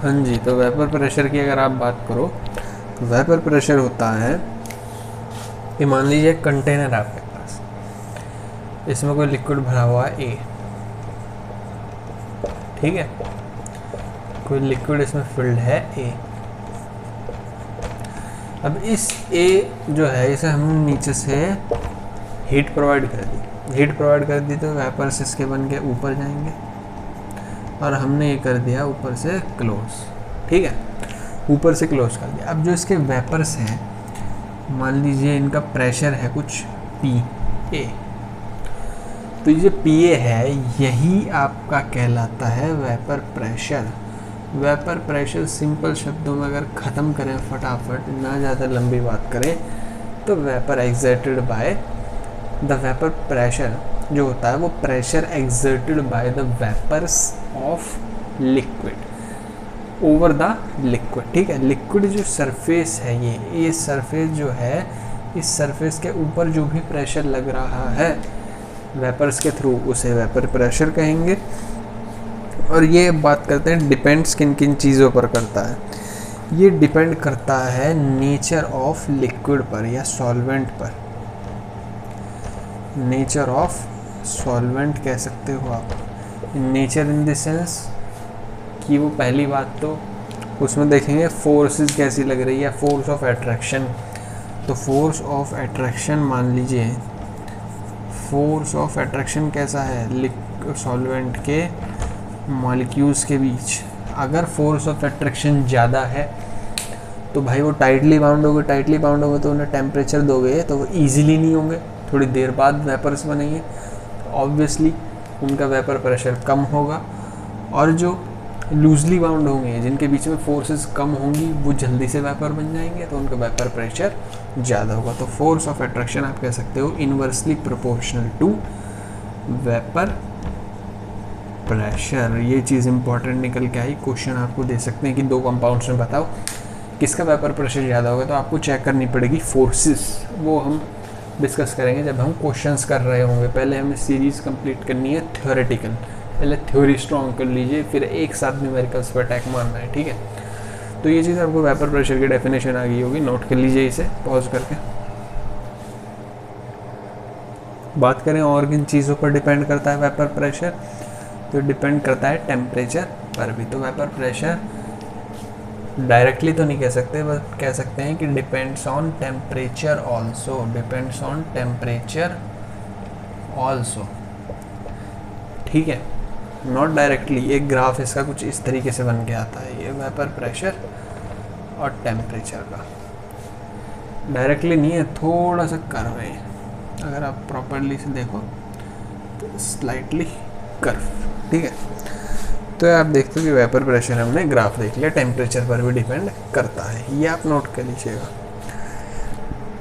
हाँ जी, तो वेपर प्रेशर की अगर आप बात करो तो वेपर प्रेशर होता है कि मान लीजिए एक कंटेनर आपके पास, इसमें कोई लिक्विड भरा हुआ है ए, ठीक है, कोई लिक्विड इसमें फिल्ड है ए। अब इस ए जो है इसे हमने नीचे से हीट प्रोवाइड कर दी, तो वेपर्स इसके बन के ऊपर जाएंगे, और हमने ये कर दिया ऊपर से क्लोज, ठीक है, ऊपर से क्लोज कर दिया। अब जो इसके वेपर्स हैं, मान लीजिए इनका प्रेशर है कुछ पी ए, तो ये पी ए है, यही आपका कहलाता है vapour pressure. Vapour pressure simple शब्दों में अगर ख़त्म करें फटाफट, ना ज़्यादा लंबी बात करें, तो vapour exerted by the vapour pressure जो होता है वो pressure exerted by the vapours of liquid over the liquid. ठीक है, लिक्विड जो सरफेस है ये सरफेस जो है, इस सरफेस के ऊपर जो भी प्रेशर लग रहा है वेपर्स के थ्रू, उसे वेपर प्रेशर कहेंगे। और ये बात करते हैं डिपेंड्स किन किन चीज़ों पर करता है। ये डिपेंड करता है नेचर ऑफ लिक्विड पर या सॉल्वेंट पर। नेचर ऑफ सॉल्वेंट कह सकते हो आप। नेचर इन द सेंस कि वो पहली बात तो उसमें देखेंगे फोर्सेस कैसी लग रही है, फोर्स ऑफ अट्रैक्शन। तो फोर्स ऑफ अट्रैक्शन मान लीजिए, फोर्स ऑफ अट्रैक्शन कैसा है सॉल्वेंट के मॉलिक्यूल्स के बीच। अगर फोर्स ऑफ अट्रैक्शन ज़्यादा है तो भाई वो टाइटली बाउंड होंगे तो उन्हें टेम्परेचर दोगे तो वो ईजिली नहीं होंगे, थोड़ी देर बाद वेपर्स बनेंगे, ऑब्वियसली उनका वेपर प्रेशर कम होगा। और जो लूजली बाउंड होंगे, जिनके बीच में फोर्सेस कम होंगी, वो जल्दी से वेपर बन जाएंगे, तो उनका वेपर प्रेशर ज़्यादा होगा। तो फोर्स ऑफ अट्रैक्शन आप कह सकते हो inversely proportional to vapour pressure. ये चीज़ इंपॉर्टेंट निकल के आई। क्वेश्चन आपको दे सकते हैं कि दो कंपाउंड्स में बताओ किसका वेपर प्रेशर ज़्यादा होगा, तो आपको चेक करनी पड़ेगी फोर्सेस। वो हम डिस्कस करेंगे जब हम क्वेश्चंस कर रहे होंगे। पहले हमें सीरीज़ कंप्लीट करनी है थ्योरेटिकल, पहले थ्योरी स्ट्रॉन्ग कर लीजिए, फिर एक साथ न्यूमेरिकल्स पर अटैक मारना है। ठीक है, तो ये चीज़ आपको वेपर प्रेशर की डेफिनेशन आ गई होगी, नोट कर लीजिए इसे पॉज करके। बात करें और किन चीज़ों पर डिपेंड करता है वेपर प्रेशर, तो डिपेंड करता है टेम्परेचर पर भी। तो वेपर प्रेशर डायरेक्टली तो नहीं कह सकते, बस कह सकते हैं कि depends on temperature also, depends on temperature also. ठीक है, नॉट डायरेक्टली। एक ग्राफ इसका कुछ इस तरीके से बन के आता है, ये वेपर प्रेशर और टेम्परेचर का। डायरेक्टली नहीं है, थोड़ा सा कर्व है, अगर आप प्रॉपरली से देखो तो स्लाइटली कर्व। ठीक है, तो आप देखते हो कि वेपर प्रेशर हमने ग्राफ देख लिया, टेम्परेचर पर भी डिपेंड करता है, ये आप नोट कर लीजिएगा।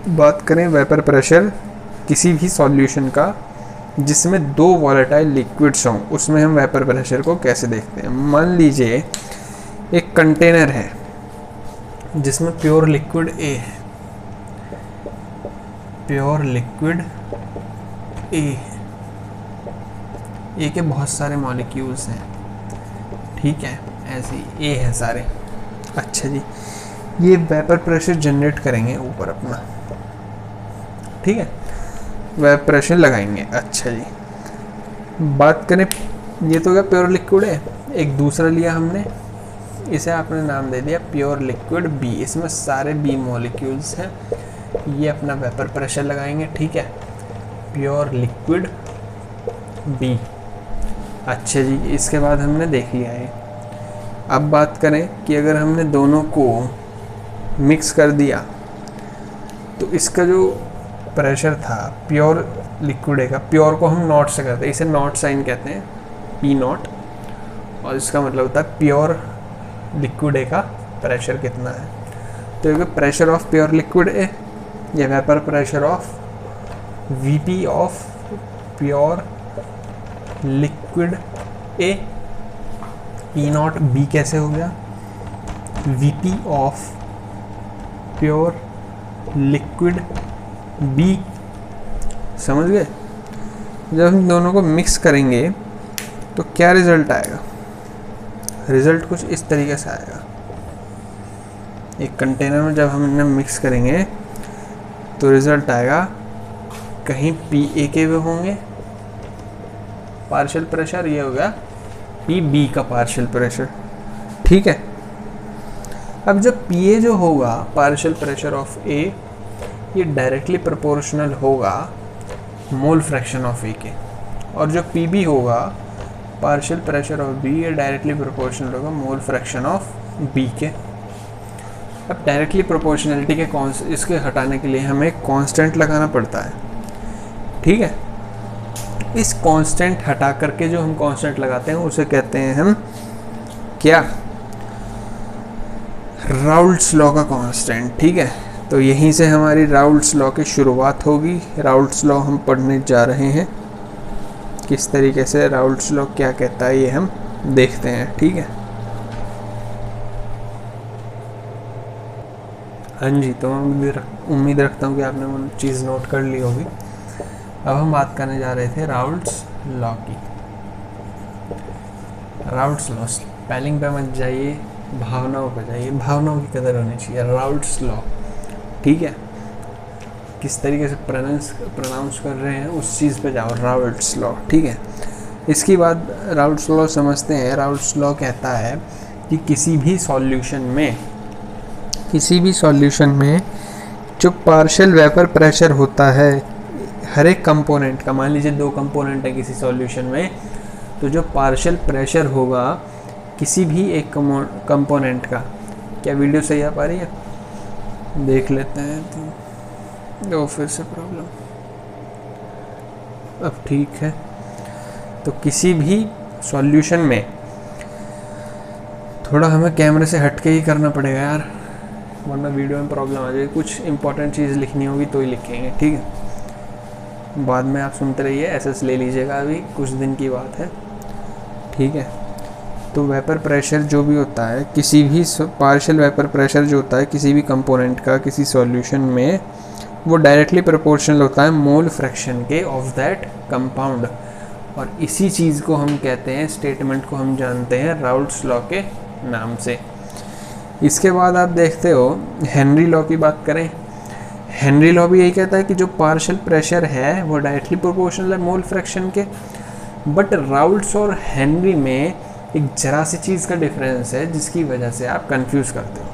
बात करें वेपर प्रेशर किसी भी सॉल्यूशन का जिसमें दो वॉलेटाइल लिक्विड्स हों, उसमें हम वेपर प्रेशर को कैसे देखते हैं। मान लीजिए एक कंटेनर है जिसमें प्योर लिक्विड ए है, प्योर लिक्विड ए के बहुत सारे मॉलिक्यूल्स हैं। ठीक है, ऐसे ही ए है सारे। अच्छा जी, ये वेपर प्रेशर जनरेट करेंगे ऊपर अपना। ठीक है, वेपर प्रेशर लगाएंगे। अच्छा जी, बात करें, ये तो क्या प्योर लिक्विड है। एक दूसरा लिया हमने, इसे आपने नाम दे दिया प्योर लिक्विड बी, इसमें सारे बी मॉलिक्यूल्स हैं। ये अपना वेपर प्रेशर लगाएंगे। ठीक है, प्योर लिक्विड बी। अच्छा जी, इसके बाद हमने देख लिया है। अब बात करें कि अगर हमने दोनों को मिक्स कर दिया तो इसका जो प्रेशर था प्योर लिक्विड ए का, प्योर को हम नॉट से करते हैं, इसे नॉट साइन कहते हैं, पी नॉट, और इसका मतलब होता है प्योर लिक्विड ए का प्रेशर कितना है। तो ये pressure of pure liquid A, या vapour pressure of VP of pure liquid A, P naught B कैसे हो गया, VP of pure liquid B. समझ गए। जब हम दोनों को मिक्स करेंगे तो क्या रिजल्ट आएगा, रिजल्ट कुछ इस तरीके से आएगा। एक कंटेनर में जब हम इन्हें मिक्स करेंगे तो रिजल्ट आएगा, कहीं पी ए के भी होंगे पार्शियल प्रेशर, ये हो गया पी बी का पार्शियल प्रेशर। ठीक है, अब जब पी ए जो होगा पार्शियल प्रेशर ऑफ ए, ये डायरेक्टली प्रोपोर्शनल होगा मोल फ्रैक्शन ऑफ ए के, और जो पी बी होगा पार्शियल प्रेशर ऑफ बी, ये डायरेक्टली प्रोपोर्शनल होगा मोल फ्रैक्शन ऑफ बी के। अब डायरेक्टली प्रोपोर्शनलिटी के इसके हटाने के लिए हमें कांस्टेंट लगाना पड़ता है। ठीक है, इस कांस्टेंट हटा करके जो हम कांस्टेंट लगाते हैं उसे कहते हैं हम क्या, राउल्ट्स लॉ का कांस्टेंट, ठीक है। तो यहीं से हमारी राउल्ट्स लॉ की शुरुआत होगी। राउल्ट्स लॉ हम पढ़ने जा रहे हैं, किस तरीके से राउल्ट्स लॉ क्या कहता है ये हम देखते हैं, ठीक है। हाँ जी, तो उम्मीद रखता हूँ कि आपने वो चीज़ नोट कर ली होगी। अब हम बात करने जा रहे थे राउल्ट्स लॉ की। राउल्ट्स लॉ, स्पेलिंग पे मत जाइए, भावनाओं पे जाइए, भावनाओं की कदर होनी चाहिए। राउल्ट्स लॉ, ठीक है, किस तरीके से प्रोनाउंस कर रहे हैं उस चीज़ पे जाओ, राउल्ट्स लॉ, ठीक है। इसके बाद राउल्ट्स लॉ समझते हैं। राउल्ट्स लॉ कहता है कि किसी भी सॉल्यूशन में जो पार्शियल वेपर प्रेशर होता है हर एक कंपोनेंट का, मान लीजिए 2 कंपोनेंट है किसी सॉल्यूशन में, तो जो पार्शियल प्रेशर होगा किसी भी एक कंपोनेंट का, क्या वीडियो सही आ पा रही है? देख लेते हैं तो फिर से प्रॉब्लम, अब ठीक है। तो किसी भी सॉल्यूशन में, थोड़ा हमें कैमरे से हट के ही करना पड़ेगा यार, वरना वीडियो में प्रॉब्लम आ जाएगी। कुछ इंपॉर्टेंट चीज़ लिखनी होगी तो ही लिखेंगे, ठीक है। बाद में आप सुनते रहिए, एसएस ले लीजिएगा, अभी कुछ दिन की बात है, ठीक है। तो वेपर प्रेशर जो भी होता है, किसी भी पार्शियल वेपर प्रेशर जो होता है किसी भी कंपोनेंट का किसी सॉल्यूशन में, वो डायरेक्टली प्रोपोर्शनल होता है मोल फ्रैक्शन के ऑफ दैट कंपाउंड। और इसी चीज़ को हम कहते हैं, स्टेटमेंट को हम जानते हैं राउल्ट्स लॉ के नाम से। इसके बाद आप देखते हो हेनरी लॉ की बात करें। हेनरी लॉ भी यही कहता है कि जो पार्शियल प्रेशर है वो डायरेक्टली प्रोपोर्शनल है मोल फ्रैक्शन के। बट राउल्ट्स और हेनरी में एक जरा सी चीज़ का डिफरेंस है जिसकी वजह से आप कंफ्यूज करते हो,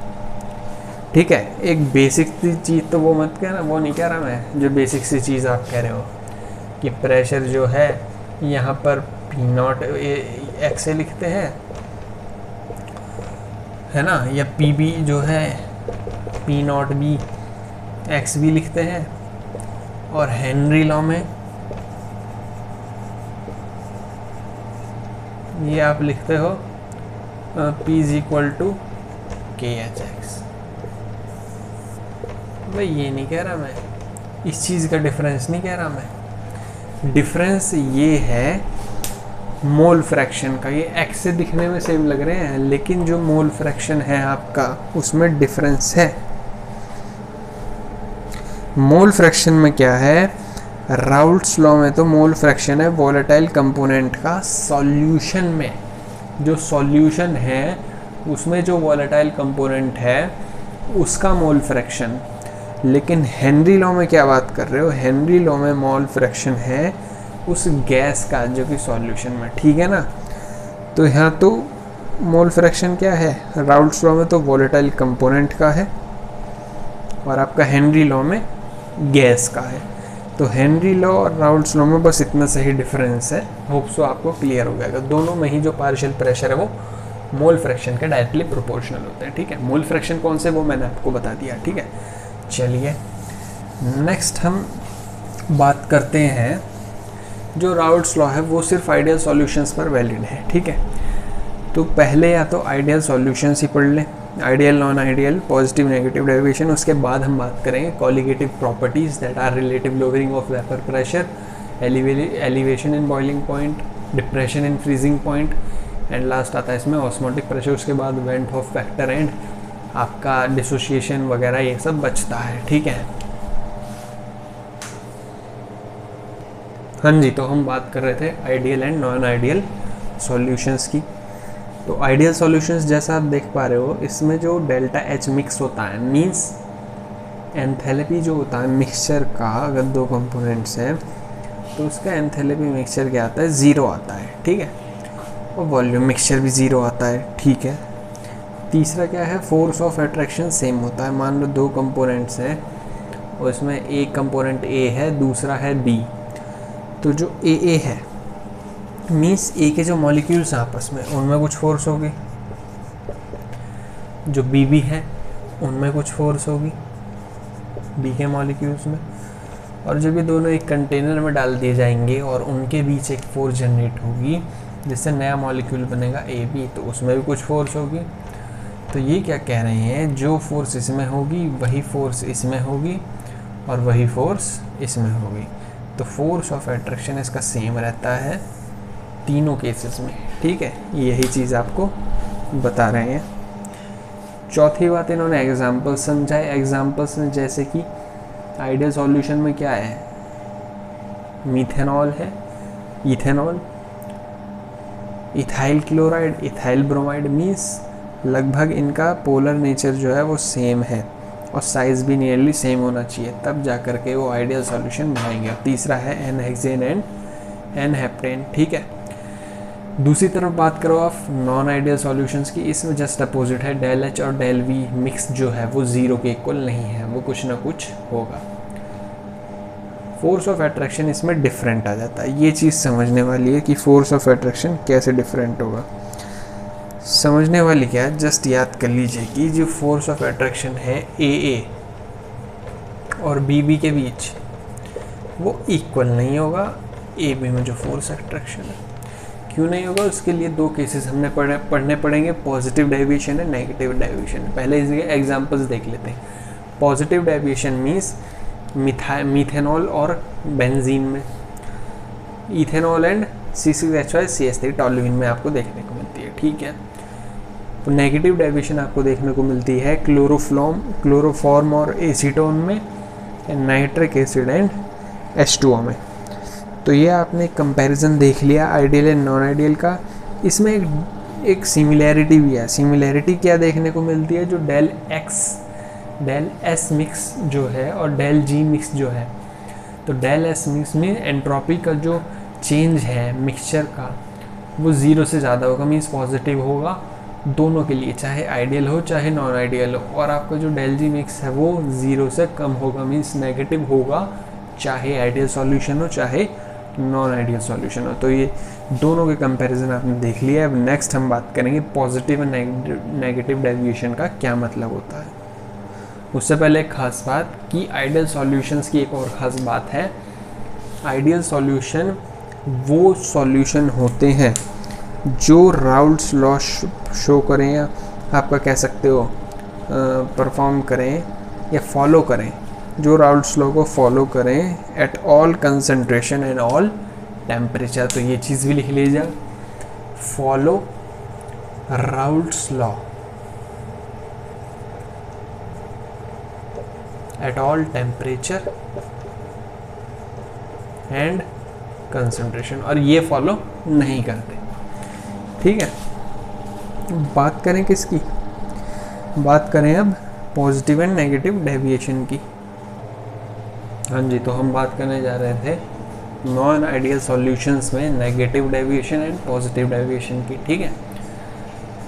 ठीक है। एक बेसिक सी चीज़ तो वो मत कहना, वो नहीं कह रहा मैं, जो बेसिक सी चीज़ आप कह रहे हो कि प्रेशर जो है यहाँ पर P0 एक्स से लिखते हैं, है ना, या PB जो है P0B एक्स भी लिखते हैं। और हेनरी लॉ में ये आप लिखते हो P = KHX। भाई ये नहीं कह रहा मैं, इस चीज़ का डिफरेंस नहीं कह रहा मैं। डिफरेंस ये है मोल फ्रैक्शन का। ये एक्स से दिखने में सेम लग रहे हैं, लेकिन जो मोल फ्रैक्शन है आपका उसमें डिफरेंस है। मोल फ्रैक्शन में क्या है, राउल्ट्स लॉ में तो मोल फ्रैक्शन है वोलेटाइल कंपोनेंट का सॉल्यूशन में। जो सॉल्यूशन है उसमें जो वोलेटाइल कंपोनेंट है उसका मोल फ्रैक्शन। लेकिन हेनरी लॉ में क्या बात कर रहे हो, हेनरी लॉ में मोल फ्रैक्शन है उस गैस का जो कि सॉल्यूशन में, ठीक है ना। तो यहाँ तो मोल फ्रैक्शन क्या है, राउल्ट्स लॉ में तो वोलेटाइल कंपोनेंट का है और आपका हेनरी लॉ में गैस का है। तो हेनरी लॉ और राउल्ट्स लॉ में बस इतना सही डिफरेंस है। होप सो आपको क्लियर हो जाएगा। दोनों में ही जो पार्शियल प्रेशर है वो मोल फ्रैक्शन के डायरेक्टली प्रोपोर्शनल होते हैं, ठीक है। मोल फ्रैक्शन कौन से वो मैंने आपको बता दिया, ठीक है। चलिए नेक्स्ट हम बात करते हैं, जो राउल्ट्स लॉ है वो सिर्फ आइडियल सॉल्यूशंस पर वैलिड है, ठीक है। तो पहले या तो आइडियल सॉल्यूशंस ही पढ़ लें, ideal non ideal, positive negative derivation. उसके बाद हम बात करेंगे colligative properties that are relative lowering of vapour pressure, elevation in boiling point, depression in freezing point, and last आता है इसमें ऑस्मोटिक प्रेशर। उसके बाद वेंट ऑफ फैक्टर एंड आपका डिसोसिएशन वगैरह ये सब बचता है, ठीक है। हाँ जी, तो हम बात कर रहे थे ideal and non ideal solutions की। तो आइडियल सॉल्यूशंस जैसा आप देख पा रहे हो, इसमें जो डेल्टा H मिक्स होता है, मींस एंथैल्पी जो होता है मिक्सचर का, अगर 2 कंपोनेंट्स हैं तो उसका एंथैल्पी मिक्सचर क्या आता है, 0 आता है, ठीक है। और वॉल्यूम मिक्सचर भी 0 आता है, ठीक है। तीसरा क्या है, फोर्स ऑफ अट्रैक्शन सेम होता है। मान लो 2 कंपोनेंट्स हैं और इसमें एक कंपोनेंट A है, दूसरा है B। तो जो AA है मीन्स A के जो मॉलिक्यूल्स हैं आपस में उनमें कुछ फोर्स होगी, जो BB है उनमें कुछ फोर्स होगी B के मॉलिक्यूल्स में। और जब ये दोनों एक कंटेनर में डाल दिए जाएंगे और उनके बीच एक फोर्स जनरेट होगी जिससे नया मॉलिक्यूल बनेगा AB, तो उसमें भी कुछ फोर्स होगी। तो ये क्या कह रहे हैं, जो फोर्स इसमें होगी वही फोर्स इसमें होगी और वही फोर्स इसमें होगी। तो फोर्स ऑफ अट्रैक्शन इसका सेम रहता है तीनों केसेस में, ठीक है। यही चीज़ आपको बता रहे हैं। चौथी बात इन्होंने एग्जाम्पल समझाए। एग्जाम्पल्स में जैसे कि आइडियल सॉल्यूशन में क्या है, मीथेनॉल है, ethanol, ethyl chloride, ethyl bromide, means लगभग इनका पोलर नेचर जो है वो सेम है और साइज़ भी नियरली सेम होना चाहिए, तब जा कर के वो आइडियल सॉल्यूशन बनाएंगे। और तीसरा है n hexane and n heptane, ठीक है। दूसरी तरफ बात करो आप नॉन आइडियल सॉल्यूशंस की, इसमें जस्ट अपोजिट है, डेल एच और डेल वी मिक्स जो है वो ज़ीरो के इक्वल नहीं है, वो कुछ ना कुछ होगा। फोर्स ऑफ अट्रैक्शन इसमें डिफरेंट आ जाता है। ये चीज़ समझने वाली है कि फोर्स ऑफ अट्रैक्शन कैसे डिफरेंट होगा। समझने वाली क्या है, जस्ट याद कर लीजिए कि जो फोर्स ऑफ अट्रैक्शन है ए और बी के बीच वो इक्वल नहीं होगा ए बी में जो फोर्स अट्रैक्शन है। क्यों नहीं होगा, उसके लिए दो केसेस हमने पढ़ने पड़ेंगे, पॉजिटिव डेविएशन है, नेगेटिव डेविएशन। पहले इसके एग्जांपल्स देख लेते हैं। पॉजिटिव डेविएशन मीन्स मीथेनॉल और बेंजीन में, इथेनॉल एंड C6H5CH3 टॉल्यूइन में आपको देखने को मिलती है, ठीक है। तो नेगेटिव डेविएशन आपको देखने को मिलती है क्लोरोफॉर्म और एसीटोन में, नाइट्रिक एसिड एंड H2O में। तो ये आपने कंपैरिजन देख लिया आइडियल एंड नॉन आइडियल का। इसमें एक सिमिलैरिटी भी है। सिमिलैरिटी क्या देखने को मिलती है, जो डेल एस मिक्स जो है और डेल जी मिक्स जो है, तो डेल एस मिक्स में एंट्रोपी का जो चेंज है मिक्सचर का वो ज़ीरो से ज़्यादा होगा, मीन्स पॉजिटिव होगा दोनों के लिए, चाहे आइडियल हो चाहे नॉन आइडियल हो। और आपका जो डेल जी मिक्स है वो ज़ीरो से कम होगा, मीन्स नेगेटिव होगा, चाहे आइडियल सॉल्यूशन हो चाहे नॉन आइडियल सॉल्यूशन हो। तो ये दोनों के कंपैरिजन आपने देख लिया। अब नेक्स्ट हम बात करेंगे पॉजिटिव एंड नेगेटिव डेविएशन का क्या मतलब होता है। उससे पहले एक खास बात कि आइडियल सॉल्यूशंस की एक और ख़ास बात है, आइडियल सॉल्यूशन वो सॉल्यूशन होते हैं जो राउल्ट्स लॉ शो करें या आपका कह सकते हो परफॉर्म करें या फॉलो करें, जो राउल्ट्स लॉ को फॉलो करें at all concentration and all temperature. तो ये चीज़ भी लिख लीजिए, follow Raoult's law at all temperature and concentration, और ये फॉलो नहीं करते, ठीक है। बात करें किसकी, बात करें अब पॉजिटिव एंड नेगेटिव डेविएशन की। हाँ जी, तो हम बात करने जा रहे थे नॉन आइडियल सॉल्यूशंस में negative deviation and positive deviation की, ठीक है।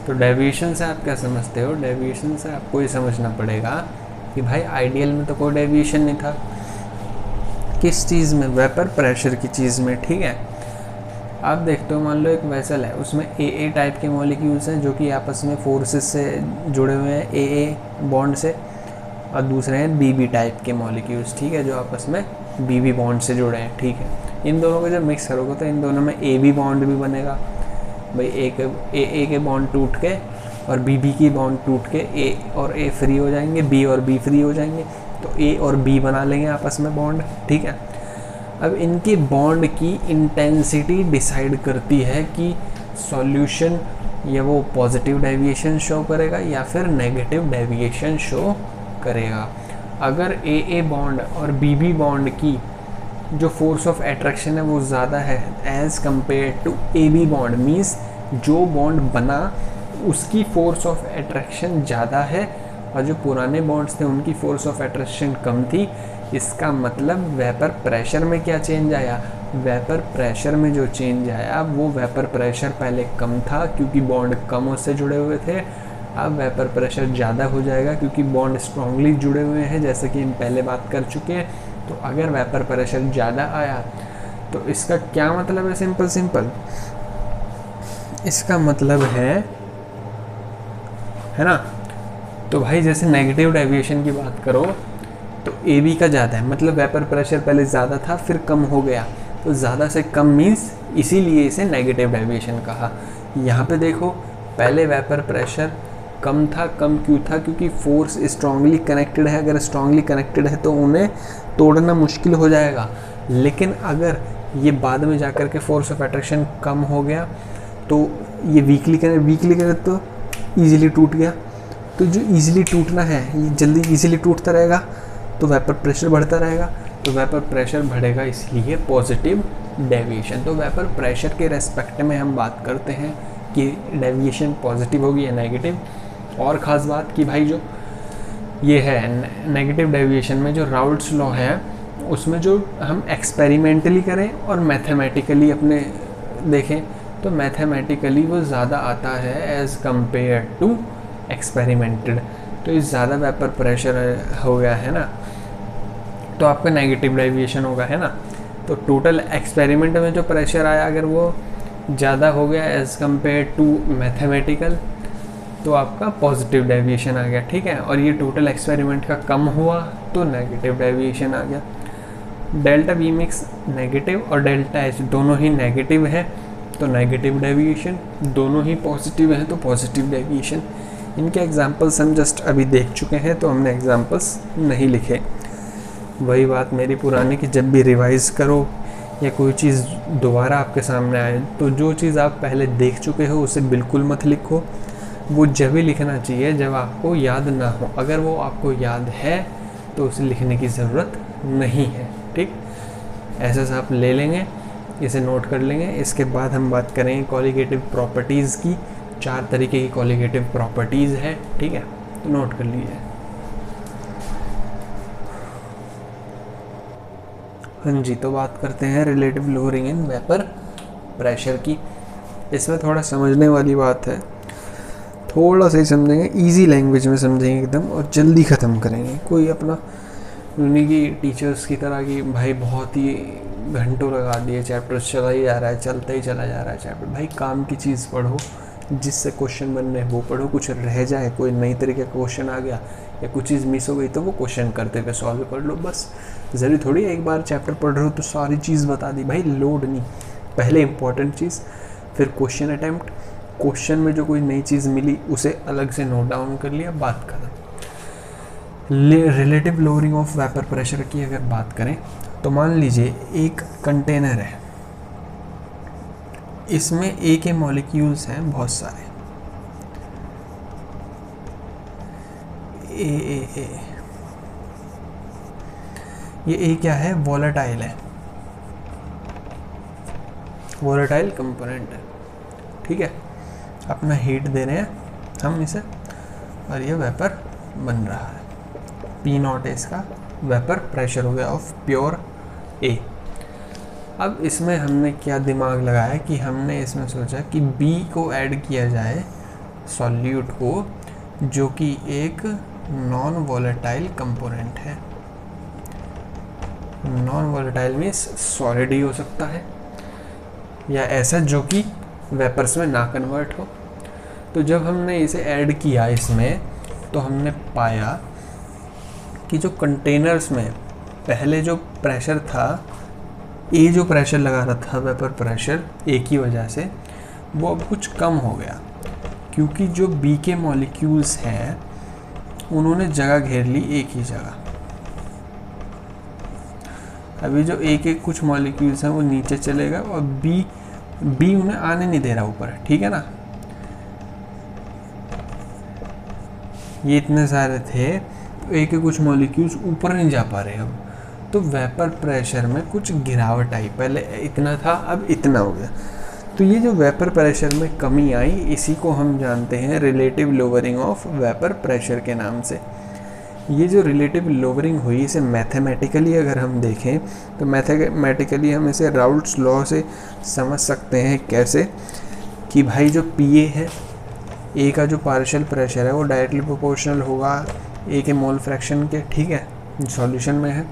तो डेविएशन से आप क्या समझते हो, डेविएशन से आपको ये समझना पड़ेगा कि भाई आइडियल में तो कोई डेविएशन नहीं था, किस चीज़ में, वेपर प्रेशर की चीज़ में, ठीक है। आप देखते हो मान लो एक वेसल है, उसमें ए टाइप के मॉलिक्यूल्स हैं जो कि आपस में फोर्सेस से जुड़े हुए हैं ए बॉन्ड से, और दूसरे हैं बी टाइप के मॉलिक्यूल्स, ठीक है, जो आपस में बी बॉन्ड से जुड़े हैं, ठीक है। इन दोनों को जब मिक्स करोगे तो इन दोनों में ए बॉन्ड भी बनेगा, भाई ए के बॉन्ड टूट के और बी की बॉन्ड टूट के ए और ए फ्री हो जाएंगे, बी और बी फ्री हो जाएंगे, तो ए और बी बना लेंगे आपस में बॉन्ड, ठीक है। अब इनकी बॉन्ड की इंटेंसिटी डिसाइड करती है कि सॉल्यूशन या वो पॉजिटिव डेविएशन शो करेगा या फिर नेगेटिव डेविएशन शो करेगा। अगर ए बॉन्ड और बी बॉन्ड की जो फोर्स ऑफ अट्रैक्शन है वो ज़्यादा है as compare to A B bond, means जो बॉन्ड बना उसकी फोर्स ऑफ अट्रैक्शन ज़्यादा है और जो पुराने बॉन्ड्स थे उनकी फोर्स ऑफ अट्रैक्शन कम थी। इसका मतलब वेपर प्रेशर में क्या चेंज आया, वेपर प्रेशर में जो चेंज आया वो वेपर प्रेशर पहले कम था क्योंकि बॉन्ड कम उससे जुड़े हुए थे, अब वेपर प्रेशर ज़्यादा हो जाएगा क्योंकि बॉन्ड स्ट्रांगली जुड़े हुए हैं, जैसे कि हम पहले बात कर चुके हैं। तो अगर वेपर प्रेशर ज़्यादा आया तो इसका क्या मतलब है, सिंपल इसका मतलब है ना, तो भाई जैसे नेगेटिव डेविएशन की बात करो तो ए बी का ज़्यादा है, मतलब वेपर प्रेशर पहले ज़्यादा था फिर कम हो गया, तो ज़्यादा से कम मीन्स इसीलिए इसे नेगेटिव डेविएशन कहा। यहाँ पे देखो पहले वेपर प्रेशर कम था। कम क्यों था? क्योंकि फोर्स स्ट्रांगली कनेक्टेड है। अगर स्ट्रांगली कनेक्टेड है तो उन्हें तोड़ना मुश्किल हो जाएगा। लेकिन अगर ये बाद में जाकर के फोर्स ऑफ अट्रैक्शन कम हो गया तो ये वीकली कनेक्ट तो ईजिली टूट गया। तो जो ईजिली टूटना है ये जल्दी ईजिली टूटता रहेगा, तो वेपर प्रेशर बढ़ता रहेगा। तो वेपर प्रेशर बढ़ेगा, इसलिए पॉजिटिव डेविएशन। तो वेपर प्रेशर के रेस्पेक्ट में हम बात करते हैं कि डेविएशन पॉजिटिव होगी या नेगेटिव। और ख़ास बात कि भाई जो ये है नेगेटिव डेविएशन में जो राउल्ट्स लॉ है उसमें जो हम एक्सपेरिमेंटली करें और मैथमेटिकली अपने देखें तो मैथमेटिकली वो ज़्यादा आता है एज़ कम्पेयर टू एक्सपेरिमेंटेड। तो इस ज़्यादा वेपर प्रेशर हो गया है ना, तो आपका नेगेटिव डेविएशन होगा, है ना। तो टोटल एक्सपेरिमेंट में जो प्रेशर आया अगर वो ज़्यादा हो गया एज़ कम्पेयर टू मैथमेटिकल तो आपका पॉजिटिव डेविएशन आ गया, ठीक है। और ये टोटल एक्सपेरिमेंट का कम हुआ तो नेगेटिव डेविएशन आ गया। डेल्टा वी मिक्स नेगेटिव और डेल्टा एच दोनों ही नेगेटिव है तो नेगेटिव डेविएशन, दोनों ही पॉजिटिव है तो पॉजिटिव डेविएशन। इनके एग्जांपल्स हम जस्ट अभी देख चुके हैं तो हमने एग्जांपल्स नहीं लिखे। वही बात मेरी पुरानी कि जब भी रिवाइज करो या कोई चीज़ दोबारा आपके सामने आए तो जो चीज़ आप पहले देख चुके हो उसे बिल्कुल मत लिखो। वो जब ही लिखना चाहिए जब आपको याद ना हो। अगर वो आपको याद है तो उसे लिखने की ज़रूरत नहीं है, ठीक। ऐसा आप ले लेंगे, इसे नोट कर लेंगे। इसके बाद हम बात करेंगे कॉलिगेटिव प्रॉपर्टीज़ की। 4 तरीके की कॉलिगेटिव प्रॉपर्टीज़ है, ठीक है, तो नोट कर लीजिए। हाँ जी, तो बात करते हैं relative lowering in vapour pressure की। इसमें थोड़ा समझने वाली बात है, थोड़ा सा ही समझेंगे, इजी लैंग्वेज में समझेंगे एकदम और जल्दी ख़त्म करेंगे। कोई अपना उन्हीं की टीचर्स की तरह की भाई बहुत ही घंटों लगा दिए, चैप्टर चला ही जा रहा है, चलता ही चला जा रहा है चैप्टर। भाई काम की चीज़ पढ़ो, जिससे क्वेश्चन बनने वो पढ़ो। कुछ रह जाए, कोई नई तरीके का क्वेश्चन आ गया या कुछ चीज़ मिस हो गई तो वो क्वेश्चन करते हुए सॉल्व कर लो बस। ज़रूरी थोड़ी एक बार चैप्टर पढ़ रहे हो तो सारी चीज़ बता दी, भाई लोड नहीं। पहले इंपॉर्टेंट चीज़, फिर क्वेश्चन अटैम्प्ट, क्वेश्चन में जो कोई नई चीज़ मिली उसे अलग से नोट डाउन कर लिया, बात खत्म। Relative lowering of vapour pressure की अगर बात करें तो मान लीजिए एक कंटेनर है, इसमें ए के मॉलिक्यूल्स हैं बहुत सारे, ए ये ए क्या है? वॉलेटाइल है, वॉलेटाइल कंपोनेंट है, ठीक है। अपना हीट दे रहे हैं हम इसे और ये वेपर बन रहा है। P0 इसका वेपर प्रेशर हो गया ऑफ प्योर ए। अब इसमें हमने क्या दिमाग लगाया कि हमने इसमें सोचा कि B को ऐड किया जाए सॉल्यूट को, जो कि एक नॉन वॉलेटाइल कंपोनेंट है। नॉन वॉलेटाइल मीन्स सॉलिड ही हो सकता है या ऐसा जो कि वेपर्स में ना कन्वर्ट हो। तो जब हमने इसे ऐड किया इसमें तो हमने पाया कि जो कंटेनर्स में पहले जो प्रेशर था, ए जो प्रेशर लगा रहा था वेपर प्रेशर ए की वजह से, वो अब कुछ कम हो गया क्योंकि जो बी के मॉलिक्यूल्स हैं उन्होंने जगह घेर ली ए की जगह। अभी जो ए के कुछ मॉलिक्यूल्स हैं वो नीचे चलेगा और बी उन्हें आने नहीं दे रहा ऊपर, ठीक है ना। ये इतने सारे थे तो ए के कुछ मॉलिक्यूल्स ऊपर नहीं जा पा रहे अब, तो वेपर प्रेशर में कुछ गिरावट आई। पहले इतना था अब इतना हो गया। तो ये जो वेपर प्रेशर में कमी आई इसी को हम जानते हैं relative lowering of vapour pressure के नाम से। ये जो रिलेटिव लोअरिंग हुई इसे मैथमेटिकली अगर हम देखें तो मैथमेटिकली हम इसे राउल्ट्स लॉ से समझ सकते हैं। कैसे कि भाई जो पी है, ए का जो पार्शियल प्रेशर है वो डायरेक्टली प्रोपोर्शनल होगा ए के मोल फ्रैक्शन के, ठीक है, सॉल्यूशन में है।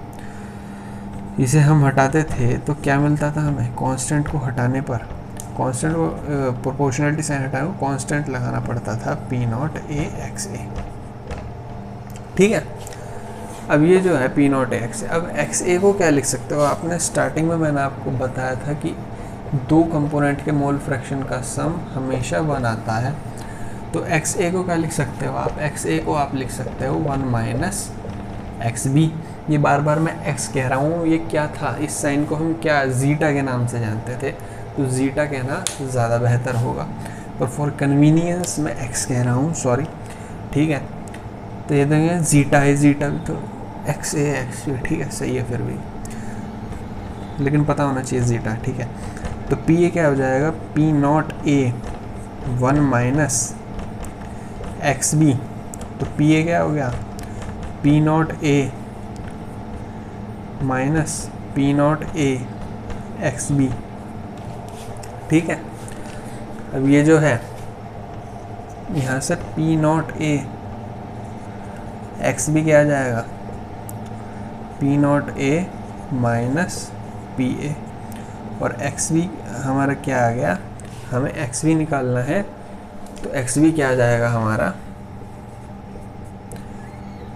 इसे हम हटाते थे तो क्या मिलता था हमें? कांस्टेंट को हटाने पर, कांस्टेंट को प्रोपोर्शनलिटी साइन हटाने को कांस्टेंट लगाना पड़ता था P0 A x a, ठीक है। अब ये जो है P0 A x a, अब x a को क्या लिख सकते हो? आपने स्टार्टिंग में मैंने आपको बताया था कि दो कंपोनेंट के मोल फ्रैक्शन का सम हमेशा 1 आता है। तो एक्स ए को क्या लिख सकते हो आप, एक्स ए को आप लिख सकते हो 1 माइनस एक्स बी। ये बार बार मैं एक्स कह रहा हूँ, ये क्या था, इस साइन को हम क्या जीटा के नाम से जानते थे, तो जीटा कहना ज़्यादा बेहतर होगा, पर फॉर कन्वीनियंस मैं एक्स कह रहा हूँ, सॉरी, ठीक है। तो ये देंगे जीटा है, जीटा भी तो एक्स ए एक्स बी, ठीक है, सही है फिर भी, लेकिन पता होना चाहिए जीटा, ठीक है। तो पी ए क्या हो जाएगा, P naught A 1 minus x B, तो पी ए क्या हो गया, P naught A minus P naught A x B, ठीक है। अब ये जो है यहाँ से P naught A x B क्या आ जाएगा, P naught A minus P A, और एक्स बी हमारा क्या आ गया, हमें एक्स बी निकालना है, तो एक्स बी क्या आ जाएगा हमारा,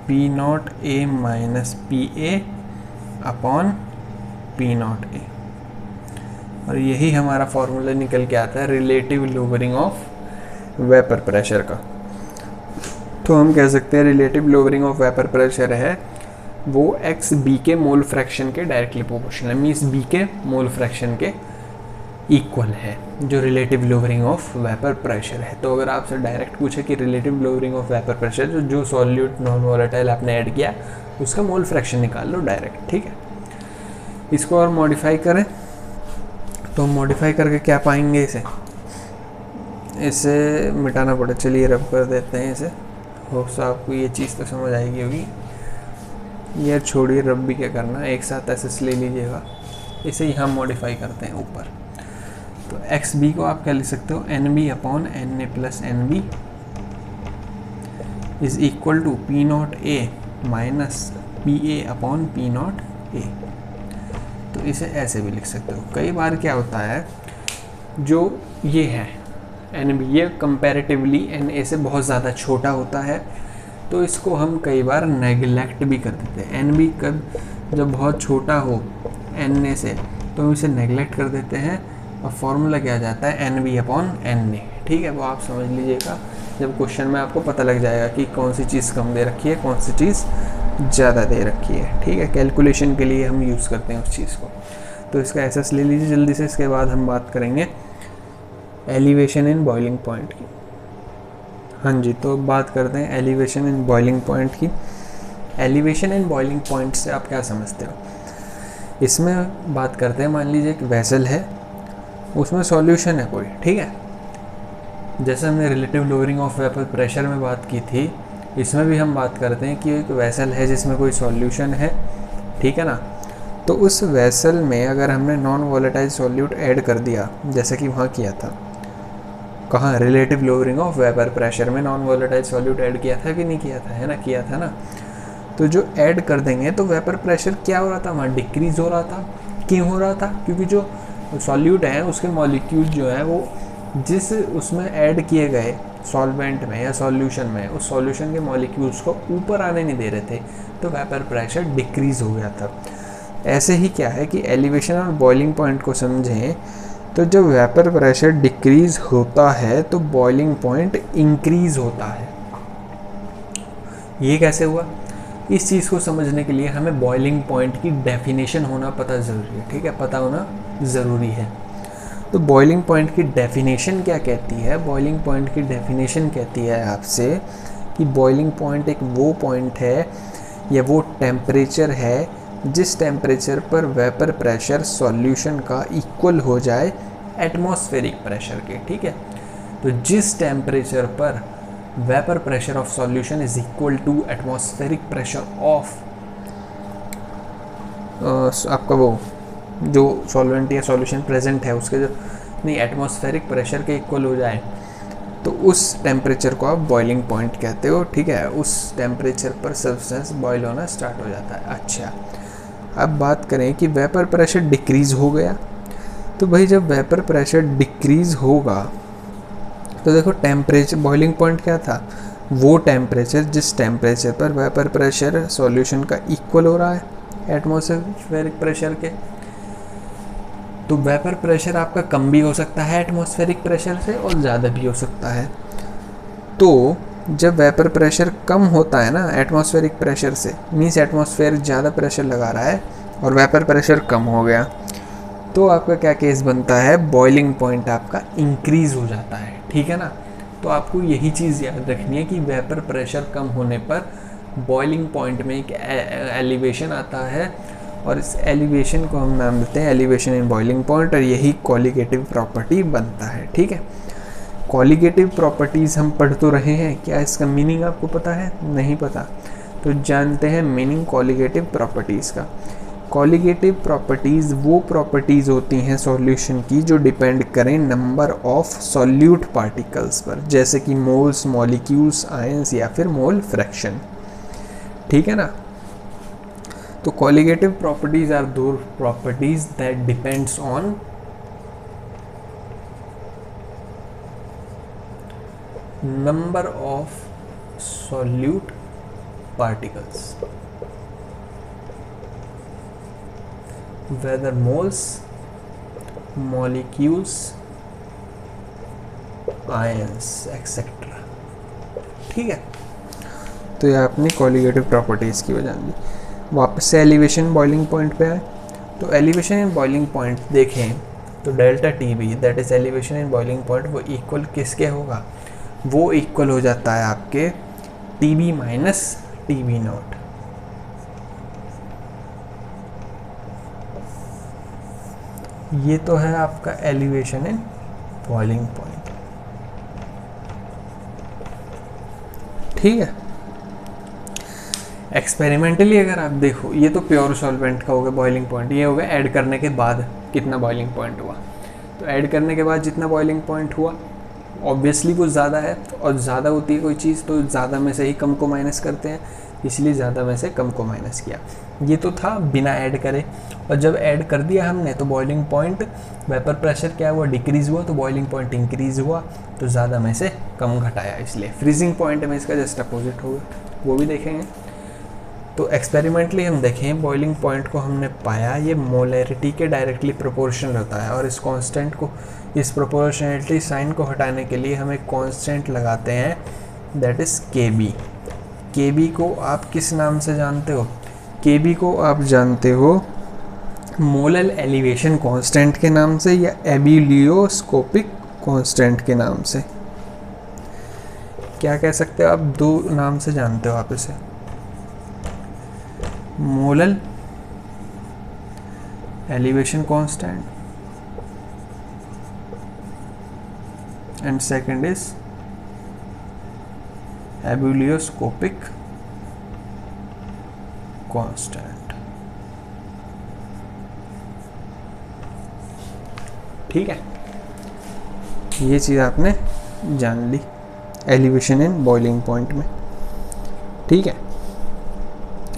P naught A minus P A upon P naught ए, और यही हमारा फॉर्मूला निकल के आता है relative lowering of vapour pressure का। तो हम कह सकते हैं relative lowering of vapour pressure है वो एक्स बी के मोल फ्रैक्शन के डायरेक्टली प्रोपोर्शनल है, मीन्स बी के मोल फ्रैक्शन के इक्वल है, जो relative lowering of vapour pressure है। तो अगर आपसे डायरेक्ट पूछे कि relative lowering of vapour pressure, जो सॉल्यूट नॉन वोलेटाइल आपने ऐड किया उसका मोल फ्रैक्शन निकाल लो डायरेक्ट, ठीक है। इसको और मॉडिफाई करें तो मॉडिफाई करके क्या पाएंगे, इसे मिटाना पड़े, चलिए रब कर देते हैं इसे, होप सो आपको ये चीज़ तो समझ आएगी होगी। यार छोड़िए रब भी क्या करना, एक साथ ऐसे ले लीजिएगा, इसे यहाँ मॉडिफाई करते हैं ऊपर। तो एक्स बी को आप क्या लिख सकते हो, n B upon n A plus n B is equal to P naught A minus P A upon P naught A. तो इसे ऐसे भी लिख सकते हो। कई बार क्या होता है, जो ये है एन बी, ये कंपैरेटिवली एन ए से बहुत ज़्यादा छोटा होता है, तो इसको हम कई बार नेगलेक्ट भी कर देते हैं। एन बी कब जब बहुत छोटा हो एन ए से, तो हम इसे नेगलेक्ट कर देते हैं, और फॉर्मूला क्या आ जाता है, n B upon n A, ठीक है। वो आप समझ लीजिएगा, जब क्वेश्चन में आपको पता लग जाएगा कि कौन सी चीज़ कम दे रखी है, कौन सी चीज़ ज़्यादा दे रखी है, ठीक है। कैलकुलेशन के लिए हम यूज़ करते हैं उस चीज़ को। तो इसका एसएस ले लीजिए जल्दी से, इसके बाद हम बात करेंगे एलिवेशन इन बॉइलिंग पॉइंट की। हाँ जी, तो बात करते हैं एलिवेशन इन बॉइलिंग पॉइंट की। एलिवेशन इन बॉइलिंग पॉइंट से आप क्या समझते हो, इसमें बात करते हैं, मान लीजिए एक वेसल है, उसमें सॉल्यूशन है कोई, ठीक है। जैसे हमने relative lowering of vapour pressure में बात की थी, इसमें भी हम बात करते हैं कि एक वेसल है जिसमें कोई सॉल्यूशन है, ठीक है ना। तो उस वेसल में अगर हमने नॉन वोलेटाइल सॉल्यूट ऐड कर दिया, जैसे कि वहाँ किया था, कहाँ, relative lowering of vapour pressure में नॉन वोलेटाइल सॉल्यूट ऐड किया था कि नहीं किया था, है ना, किया था ना। तो जो ऐड कर देंगे तो वेपर प्रेशर क्या हो रहा था, वहाँ डिक्रीज़ हो रहा था। क्यों हो रहा था, क्योंकि जो सॉल्यूट है उसके मॉलिक्यूल जो है वो जिस उसमें ऐड किए गए सॉल्वेंट में या सॉल्यूशन में, उस सॉल्यूशन के मॉलिक्यूल्स को ऊपर आने नहीं दे रहे थे, तो वेपर प्रेशर डिक्रीज़ हो गया था। ऐसे ही क्या है कि एलिवेशन और बॉइलिंग पॉइंट को समझें, तो जब वेपर प्रेशर डिक्रीज़ होता है तो बॉइलिंग पॉइंट इंक्रीज़ होता है। ये कैसे हुआ, इस चीज़ को समझने के लिए हमें बॉइलिंग पॉइंट की डेफिनेशन होना पता ज़रूरी है, ठीक है, पता होना ज़रूरी है। तो बॉइलिंग पॉइंट की डेफिनेशन क्या कहती है, बॉइलिंग पॉइंट की डेफिनेशन कहती है आपसे कि बॉइलिंग पॉइंट एक वो पॉइंट है या वो टेम्परेचर है जिस टेम्परेचर पर वेपर प्रेशर सॉल्यूशन का इक्वल हो जाए एटमॉस्फेरिक प्रेशर के, ठीक है। तो जिस टेम्परेचर पर vapour pressure of solution is equal to atmospheric pressure of आपका वो जो सॉल्वेंट या सॉल्यूशन प्रेजेंट है उसके जो नहीं एटमॉस्फेरिक प्रेशर के इक्वल हो जाए, तो उस टेम्परेचर को आप बॉइलिंग पॉइंट कहते हो, ठीक है। उस टेम्परेचर पर सब्सटेंस बॉयल होना स्टार्ट हो जाता है। अच्छा, अब बात करें कि वेपर प्रेशर डिक्रीज़ हो गया, तो भाई जब वेपर प्रेशर डिक्रीज़ होगा तो देखो टेम्परेचर, बॉइलिंग पॉइंट क्या था, वो टेम्परेचर जिस टेम्परेचर पर वेपर प्रेशर सॉल्यूशन का इक्वल हो रहा है एटमॉस्फेरिक प्रेशर के। तो वेपर प्रेशर आपका कम भी हो सकता है एटमॉस्फेरिक प्रेशर से और ज़्यादा भी हो सकता है। तो जब वेपर प्रेशर कम होता है ना एटमॉस्फेरिक प्रेशर से, मीन्स एटमॉस्फेयर ज़्यादा प्रेशर लगा रहा है और वेपर प्रेशर कम हो गया, तो आपका क्या केस बनता है, बॉइलिंग पॉइंट आपका इंक्रीज़ हो जाता है, ठीक है ना। तो आपको यही चीज़ याद रखनी है कि वेपर प्रेशर कम होने पर बॉइलिंग पॉइंट में एक एलिवेशन आता है और इस एलिवेशन को हम नाम देते हैं एलिवेशन इन बॉइलिंग पॉइंट, और यही कॉलिगेटिव प्रॉपर्टी बनता है, ठीक है। कॉलिगेटिव प्रॉपर्टीज़ हम पढ़ तो रहे हैं, क्या इसका मीनिंग आपको पता है? नहीं पता, तो जानते हैं मीनिंग कॉलिगेटिव प्रॉपर्टीज़ का। कॉलिगेटिव प्रॉपर्टीज़ वो प्रॉपर्टीज़ होती हैं सॉल्यूशन की जो डिपेंड करें नंबर ऑफ सॉल्यूट पार्टिकल्स पर, जैसे कि मोल्स, मॉलिक्यूल्स, आयंस या फिर मोल फ्रैक्शन, ठीक है ना। तो कॉलिगेटिव प्रॉपर्टीज आर दो properties that depends on number of solute particles, whether moles, molecules, ions, etc. ठीक है, तो ये आपने कॉलिगेटिव प्रॉपर्टीज़ की वजह ली। वापस से एलिवेशन बॉइलिंग पॉइंट पे आए, तो एलिवेशन इन बॉइलिंग पॉइंट देखें तो delta T B that is elevation in boiling point, वो इक्वल किसके होगा? वो इक्वल हो जाता है आपके T B minus T B naught. ये तो है आपका एलिवेशन इन बॉइलिंग पॉइंट, ठीक है। एक्सपेरिमेंटली अगर आप देखो, ये तो प्योर सॉल्वेंट का हो गया बॉइलिंग पॉइंट, ये हो गया ऐड करने के बाद कितना बॉइलिंग पॉइंट हुआ। तो ऐड करने के बाद जितना बॉइलिंग पॉइंट हुआ ऑब्वियसली वो ज़्यादा है, और ज़्यादा होती है कोई चीज़ तो ज़्यादा में से ही कम को माइनस करते हैं, इसलिए ज़्यादा में से कम को माइनस किया। ये तो था बिना ऐड करे, और जब ऐड कर दिया हमने तो बॉइलिंग पॉइंट वेपर प्रेशर क्या हुआ, डिक्रीज़ हुआ, तो बॉइलिंग पॉइंट इंक्रीज़ हुआ, तो ज़्यादा में से कम घटाया, इसलिए फ्रीजिंग पॉइंट में इसका जस्ट अपोजिट होगा, वो भी देखेंगे। तो एक्सपेरिमेंटली हम देखें बॉइलिंग पॉइंट को हमने पाया ये मोलैरिटी के डायरेक्टली प्रोपोर्शनल होता है, और इस कांस्टेंट को, इस प्रोपोर्शनलिटी साइन को हटाने के लिए हम एक कांस्टेंट लगाते हैं दैट इज़ के बी। के बी को आप किस नाम से जानते हो? के बी को आप जानते हो मोलल एलिवेशन कांस्टेंट के नाम से या एबिलियोस्कोपिक कांस्टेंट के नाम से। क्या कह सकते हो आप? दो नाम से जानते हो आप इसे, molal elevation constant and second is ebullioscopic constant, ठीक है। ये चीज़ आपने जान ली एलिवेशन इन बॉइलिंग पॉइंट में, ठीक है।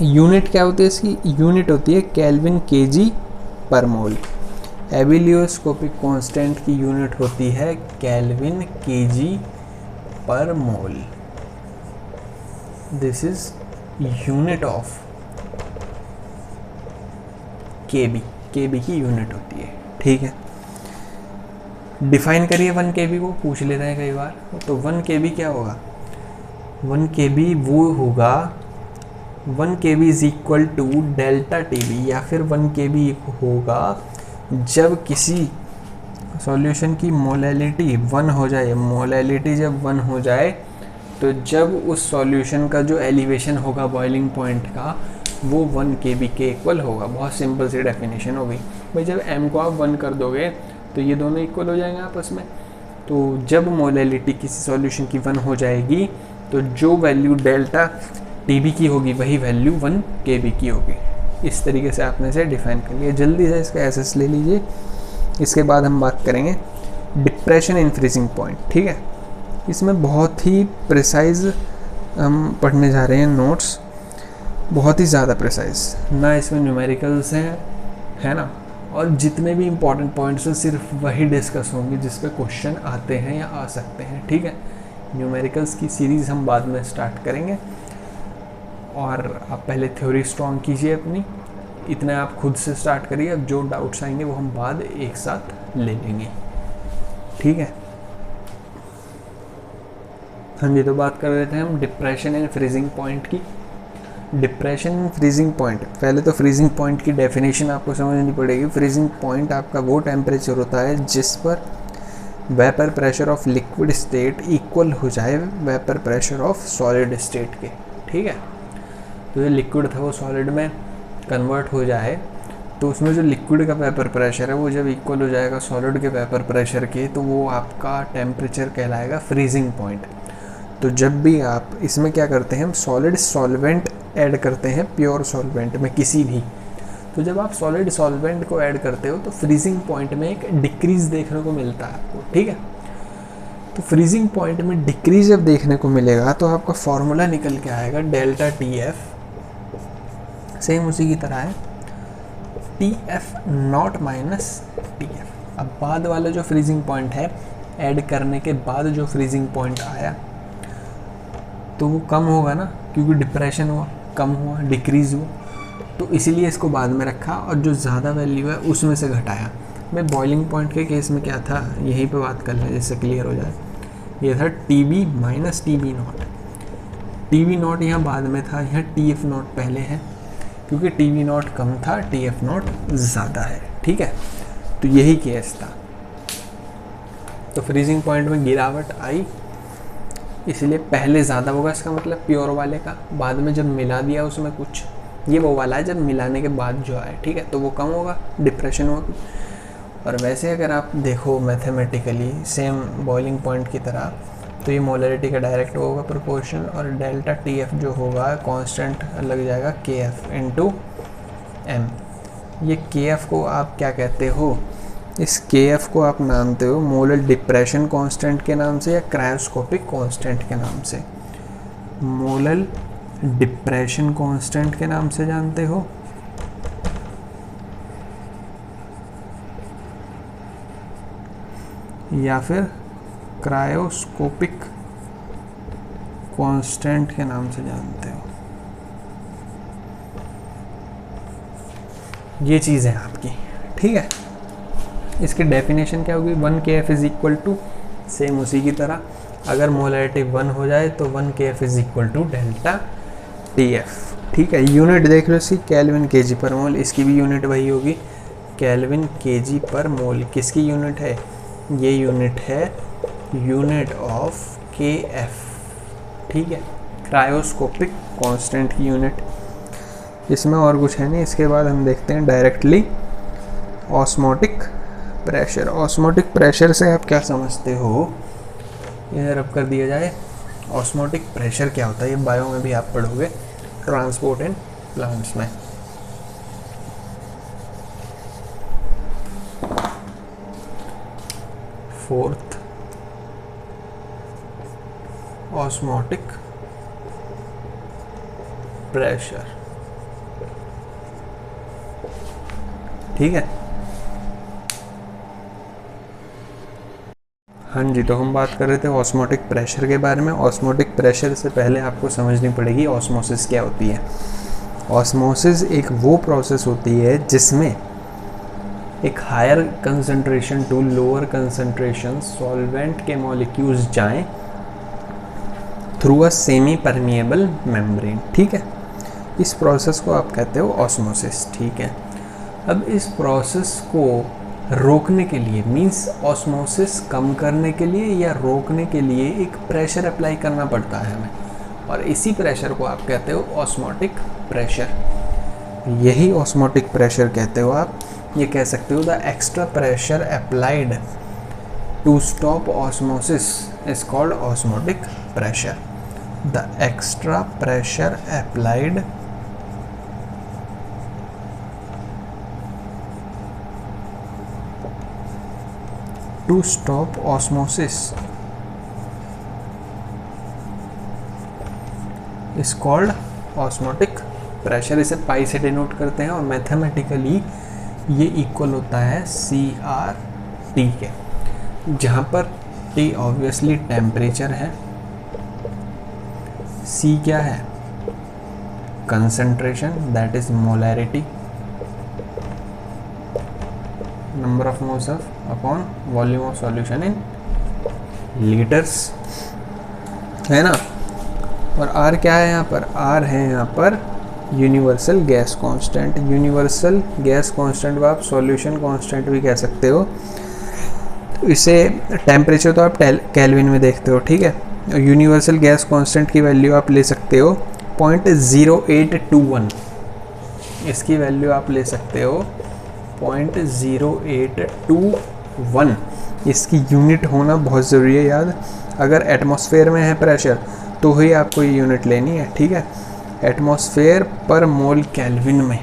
यूनिट क्या होती है इसकी? यूनिट होती है केल्विन केजी पर मोल। एबिलियोस्कोपिक कांस्टेंट की यूनिट होती है केल्विन केजी पर मोल। दिस इज यूनिट ऑफ केबी, केबी की यूनिट होती है, ठीक है। डिफाइन करिए 1 केबी को, पूछ लेते हैं कई बार। तो 1 केबी क्या होगा? 1 केबी वो होगा, 1 KB is equal to delta TB, या फिर 1 केबी होगा जब किसी सॉल्यूशन की मोलैलिटी 1 हो जाए। मोलैलिटी जब 1 हो जाए तो जब उस सॉल्यूशन का जो एलिवेशन होगा बॉइलिंग पॉइंट का वो 1 केबी के इक्वल होगा। बहुत सिंपल सी डेफिनेशन होगी भाई। जब m को आप 1 कर दोगे तो ये दोनों इक्वल हो जाएंगे आपस में। तो जब मोलैलिटी किसी सॉल्यूशन की 1 हो जाएगी तो जो वैल्यू डेल्टा टीबी की होगी वही वैल्यू 1 केबी की होगी। इस तरीके से आपने इसे डिफाइन कर लिया। जल्दी से इसका एसएस ले लीजिए। इसके बाद हम बात करेंगे डिप्रेशन इन फ्रीजिंग पॉइंट, ठीक है। इसमें बहुत ही प्रिसाइज हम पढ़ने जा रहे हैं नोट्स, बहुत ही ज़्यादा प्रिसाइज ना। इसमें न्यूमेरिकल्स हैं, है ना, और जितने भी इम्पॉर्टेंट पॉइंट्स हैं सिर्फ वही डिस्कस होंगे जिस पे क्वेश्चन आते हैं या आ सकते हैं, ठीक है। न्यूमेरिकल्स की सीरीज़ हम बाद में स्टार्ट करेंगे, और आप पहले थ्योरी स्ट्रॉन्ग कीजिए अपनी, इतने आप खुद से स्टार्ट करिए। अब जो डाउट्स आएंगे वो हम बाद एक साथ ले लेंगे, ठीक है। हाँ जी, तो बात कर रहे थे हम डिप्रेशन एंड फ्रीजिंग पॉइंट की। डिप्रेशन एंड फ्रीजिंग पॉइंट, पहले तो फ्रीजिंग पॉइंट की डेफिनेशन आपको समझनी पड़ेगी। फ्रीजिंग पॉइंट आपका वो टेम्परेचर होता है जिस पर vapour pressure of liquid state equal हो जाए vapour pressure of solid state के। ठीक है, तो जो लिक्विड था वो सॉलिड में कन्वर्ट हो जाए, तो उसमें जो लिक्विड का वेपर प्रेशर है वो जब इक्वल हो जाएगा सॉलिड के वेपर प्रेशर के, तो वो आपका टेम्परेचर कहलाएगा फ्रीजिंग पॉइंट। तो जब भी आप इसमें क्या करते हैं, हम सॉलिड सॉल्वेंट ऐड करते हैं प्योर सॉल्वेंट में किसी भी, तो जब आप सॉलिड सॉल्वेंट को ऐड करते हो तो फ्रीजिंग पॉइंट में एक डिक्रीज देखने को मिलता है आपको। ठीक है, तो फ्रीजिंग पॉइंट में डिक्रीज जब देखने को मिलेगा तो आपका फॉर्मूला निकल के आएगा डेल्टा टी एफ, सेम उसी की तरह है T F not minus T F. अब बाद वाला जो फ्रीजिंग पॉइंट है, ऐड करने के बाद जो फ्रीजिंग पॉइंट आया तो वो कम होगा ना, क्योंकि डिप्रेशन हुआ, कम हुआ, डिक्रीज हुआ, तो इसीलिए इसको बाद में रखा और जो ज़्यादा वैल्यू है उसमें से घटाया। मैं बॉइलिंग पॉइंट के केस में क्या था, यहीं पे बात कर लें जिससे क्लियर हो जाए। ये था T B minus T B naught. T B naught यहाँ बाद में था, यहाँ टी एफ नॉट पहले है, क्योंकि टी बी नॉट कम था, टी एफ नॉट ज़्यादा है। ठीक है, तो यही केस था। तो फ्रीजिंग पॉइंट में गिरावट आई, इसलिए पहले ज़्यादा होगा, इसका मतलब प्योर वाले का, बाद में जब मिला दिया उसमें कुछ, ये वो वाला है जब मिलाने के बाद जो आए। ठीक है, तो वो कम होगा, डिप्रेशन होगा। और वैसे अगर आप देखो मैथमेटिकली सेम बॉइलिंग पॉइंट की तरह, तो ये मोलरिटी का डायरेक्ट होगा प्रोपोर्शन, और डेल्टा टी एफ जो होगा कांस्टेंट लग जाएगा के एफ इंटू एम। ये के एफ को आप क्या कहते हो, इस के एफ को आप मानते हो मोलर डिप्रेशन कांस्टेंट के नाम से या क्रायोस्कोपिक कांस्टेंट के नाम से। मोलर डिप्रेशन कांस्टेंट के नाम से जानते हो, या फिर क्रायोस्कोपिक कांस्टेंट के नाम से जानते हो। ये चीज़ है आपकी। ठीक है, इसकी डेफिनेशन क्या होगी, 1 K F is equal to, same उसी की तरह अगर मोलरिटी 1 हो जाए तो 1 K F is equal to delta T F. ठीक है, यूनिट देख लो इसकी, केल्विन के जी पर मोल, इसकी भी यूनिट वही होगी केल्विन के जी पर मोल। किसकी यूनिट है, ये यूनिट है यूनिट ऑफ के एफ। ठीक है, क्रायोस्कोपिक कांस्टेंट की यूनिट। इसमें और कुछ है नहीं। इसके बाद हम देखते हैं directly osmotic pressure. Osmotic pressure से आप क्या समझते हो, इधर रब कर दिया जाए। ऑस्मोटिक प्रेशर क्या होता है, ये बायो में भी आप पढ़ोगे, ट्रांसपोर्ट इन प्लांट्स में। Fourth, osmotic pressure. ठीक है, हाँ जी, तो हम बात कर रहे थे ऑस्मोटिक प्रेशर के बारे में। ऑस्मोटिक प्रेशर से पहले आपको समझनी पड़ेगी ऑस्मोसिस क्या होती है। ऑस्मोसिस एक वो प्रोसेस होती है जिसमें एक higher concentration to lower concentration solvent के मॉलिक्यूल्स जाएं through a semi permeable membrane. ठीक है, इस प्रोसेस को आप कहते हो ऑस्मोसिस। ठीक है, अब इस प्रोसेस को रोकने के लिए, मींस ऑस्मोसिस कम करने के लिए या रोकने के लिए एक प्रेशर अप्लाई करना पड़ता है हमें, और इसी प्रेशर को आप कहते हो ऑस्मोटिक प्रेशर। यही ऑस्मोटिक प्रेशर कहते हो आप। ये कह सकते हो the extra pressure applied to stop osmosis is called osmotic pressure. The extra pressure applied to stop osmosis is called osmotic pressure। इसे पाई से डिनोट करते हैं और मैथमेटिकली ये इक्वल होता है CRT के, जहाँ पर T ऑब्वियसली टेम्परेचर है, C क्या है, concentration that is molarity, number of moles of upon volume of solution in liters, है ना। और आर क्या है यहाँ पर, आर है यहाँ पर universal gas constant. Universal gas constant को आप सॉल्यूशन कांस्टेंट भी कह सकते हो। तो इसे टेम्परेचर तो आप केल्विन में देखते हो, ठीक है। और यूनिवर्सल गैस कांस्टेंट की वैल्यू आप ले सकते हो 0.0821, इसकी वैल्यू आप ले सकते हो 0.0821। इसकी यूनिट होना बहुत ज़रूरी है याद। अगर एटमॉस्फेयर में है प्रेशर तो ही आपको ये यूनिट लेनी है, ठीक है। एटमॉस्फेयर पर मोल केल्विन में,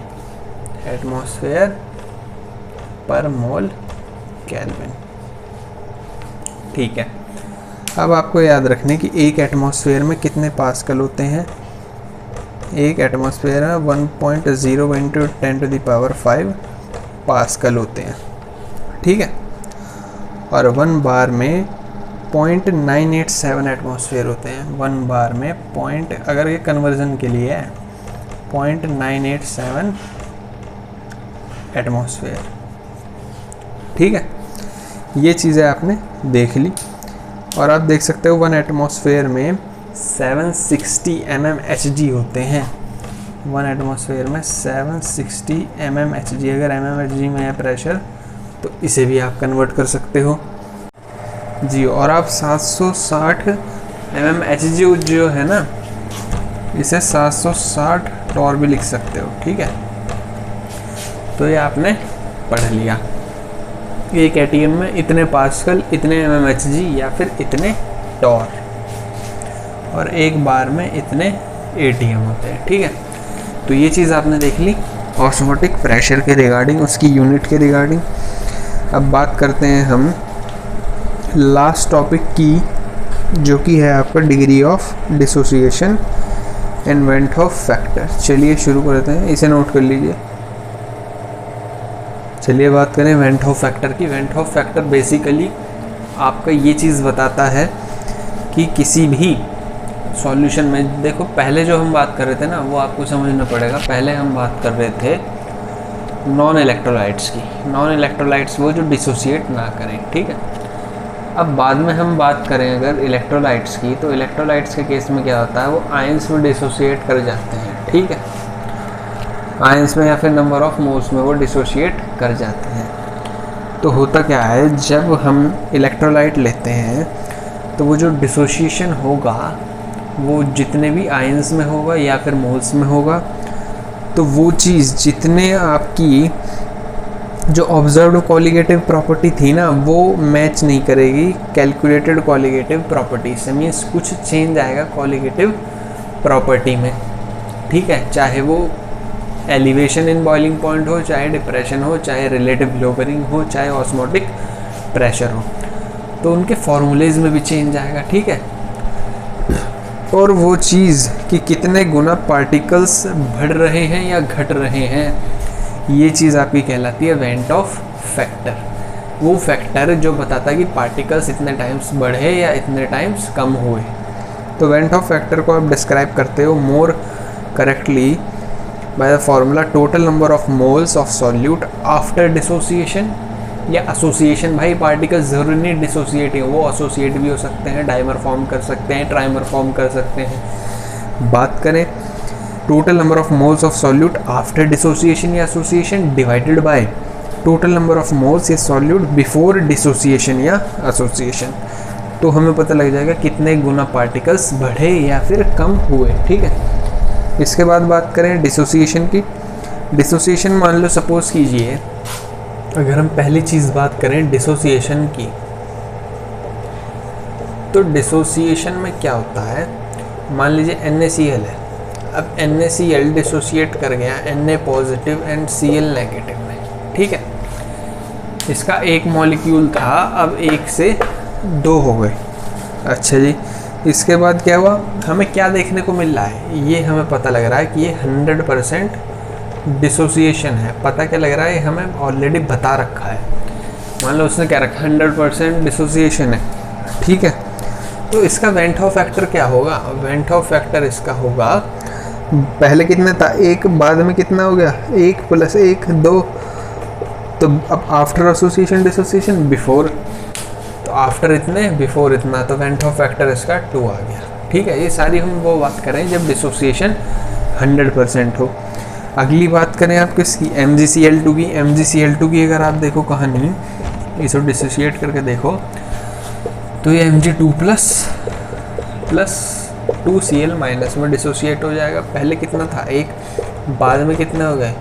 एटमॉस्फेयर पर मोल केल्विन, ठीक है। अब आपको याद रखने कि एक एटमॉस्फेयर में कितने पास्कल होते हैं। एक एटमॉस्फेयर में 1.0 × 10⁵ पास्कल होते हैं, ठीक है। और 1 बार में 0.987 एटमॉस्फेयर होते हैं। 1 बार में अगर ये कन्वर्जन के लिए है 0.987 एटमॉस्फेयर, ठीक है। ये चीज़ें आपने देख ली। और आप देख सकते हो 1 एटमॉस्फेयर में 760 mmHg होते हैं। 1 एटमॉस्फेयर में 760 mmHg। अगर mmHg में है प्रेशर तो इसे भी आप कन्वर्ट कर सकते हो जी। और आप 760 mmHg जो है ना, इसे 760 टॉर भी लिख सकते हो, ठीक है। तो ये आपने पढ़ लिया। एक एटीएम में इतने पास्कल, इतने mmHg या फिर इतने टॉर, और एक बार में इतने एटीएम होते हैं, ठीक है। तो ये चीज़ आपने देख ली ऑस्मोटिक प्रेशर के रिगार्डिंग, उसकी यूनिट के रिगार्डिंग। अब बात करते हैं हम लास्ट टॉपिक की, जो कि है आपका degree of dissociation and went Hoff factor. चलिए शुरू करते हैं, इसे नोट कर लीजिए। चलिए बात करें वेंट ऑफ फैक्टर की। वेंट ऑफ फैक्टर बेसिकली आपका ये चीज़ बताता है कि किसी भी सॉल्यूशन में, देखो पहले जो हम बात कर रहे थे ना वो आपको समझना पड़ेगा। पहले हम बात कर रहे थे नॉन इलेक्ट्रोलाइट्स की। नॉन इलेक्ट्रोलाइट्स वो जो डिसोसिएट ना करें, ठीक है। अब बाद में हम बात करें अगर इलेक्ट्रोलाइट्स की, तो इलेक्ट्रोलाइट्स के केस में क्या होता है, वो आयंस में डिसोसिएट कर जाते हैं, ठीक है। आयंस में या फिर नंबर ऑफ मोल्स में वो डिसोशिएट कर जाते हैं। तो होता क्या है, जब हम इलेक्ट्रोलाइट लेते हैं तो वो जो डिसोशिएशन होगा वो जितने भी आयंस में होगा या फिर मोल्स में होगा, तो वो चीज़ जितने आपकी जो ऑब्जर्व्ड कॉलिगेटिव प्रॉपर्टी थी ना वो मैच नहीं करेगी कैलकुलेटेड कॉलिगेटिव प्रॉपर्टी से। मीन्स कुछ चेंज आएगा कॉलिगेटिव प्रॉपर्टी में, ठीक है। चाहे वो एलिवेशन इन बॉइलिंग पॉइंट हो, चाहे डिप्रेशन हो, चाहे रिलेटिव लोबरिंग हो, चाहे ऑस्मोटिक प्रेशर हो, तो उनके फॉर्मूलेज में भी चेंज आएगा, ठीक है। और वो चीज़ कि कितने गुना पार्टिकल्स बढ़ रहे हैं या घट रहे हैं, ये चीज़ आपकी कहलाती है वेंट ऑफ फैक्टर। वो फैक्टर जो बताता है कि पार्टिकल्स इतने टाइम्स बढ़े या इतने टाइम्स कम हुए। तो वेंट ऑफ फैक्टर को आप डिस्क्राइब करते हो more correctly by the formula total number of moles of solute after dissociation या एसोसिएशन। भाई पार्टिकल्स ज़रूरी नहीं डिसोसिएट हो, वो एसोसिएट भी हो सकते हैं, डाइमर फॉर्म कर सकते हैं, ट्राइमर फॉर्म कर सकते हैं। बात करें total number of moles of solute after dissociation या association divided by total number of moles या सॉल्यूट बिफोर डिसोसिएशन या एसोसिएशन, तो हमें पता लग जाएगा कितने गुना पार्टिकल्स बढ़े या फिर कम हुए, ठीक है। इसके बाद बात करें डिसोसिएशन की। डिसोसिएशन मान लो सपोज कीजिए, अगर हम पहली चीज़ बात करें डिसोसिएशन की, तो डिसोसिएशन में क्या होता है, मान लीजिए NaCl है। अब NaCl डिसोसिएट कर गया Na positive and Cl negative में, ठीक है। इसका एक मॉलिक्यूल था, अब 1 से 2 हो गए। अच्छा जी, इसके बाद क्या हुआ, हमें क्या देखने को मिल रहा है, ये हमें पता लग रहा है कि ये 100% डिसोसिएशन है। पता क्या लग रहा है, हमें ऑलरेडी बता रखा है। मान लो उसने क्या रखा, 100% डिसोसिएशन है, ठीक है। तो इसका वेंट ऑफ फैक्टर क्या होगा, वेंट ऑफ फैक्टर इसका होगा, पहले कितना था 1, बाद में कितना हो गया 1 + 1 2, तो अब आफ्टर एसोसिएशन डिसोसिएशन बिफोर, तो आफ्टर इतने बिफोर इतना, तो वेंट ऑफ फैक्टर इसका 2 आ गया, ठीक है, ये सारी हम वो बात करें जब डिसोसिएशन 100% हो। अगली बात करें आप किसकी, MgCl2 की। MgCl2 की अगर आप देखो कहानी, इसे डिसोसिएट करके देखो तो ये Mg2 प्लस 2Cl माइनस में डिसोसिएट हो जाएगा। पहले कितना था 1, बाद में कितने हो गए,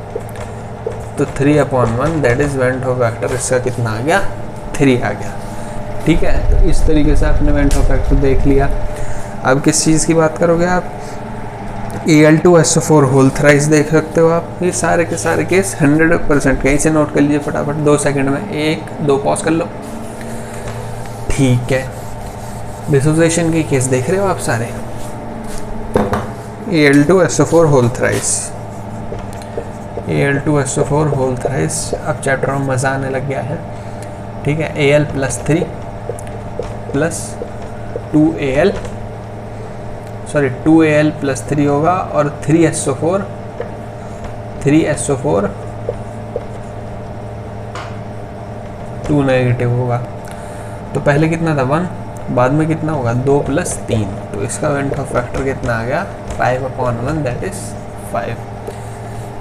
तो 3/1, that is when two factor इसका कितना आ गया, 3 आ गया। ठीक है, तो इस तरीके से आपने वेन टू फैक्टर देख लिया। अब किस चीज़ की बात करोगे आप, Al2SO4 होल थ्राइस देख सकते हो आप। ये सारे के सारे केस 100%, कहीं से नोट कर लीजिए फटाफट 2 सेकंड में, 1 2 पॉज कर लो। ठीक है, डिसोसिएशन के केस देख रहे हो आप सारे, Al2SO4 whole thrice, Al2SO4 whole thrice. अब चैप्टर में मज़ा आने लग गया है। ठीक है, Al+3 प्लस 2Al+3 होगा और 3SO4 2 नेगेटिव होगा। तो पहले कितना था 1, बाद में कितना होगा 2 + 3, तो इसका वेंट ऑफ फैक्टर कितना आ गया 5/1, दैट इज 5।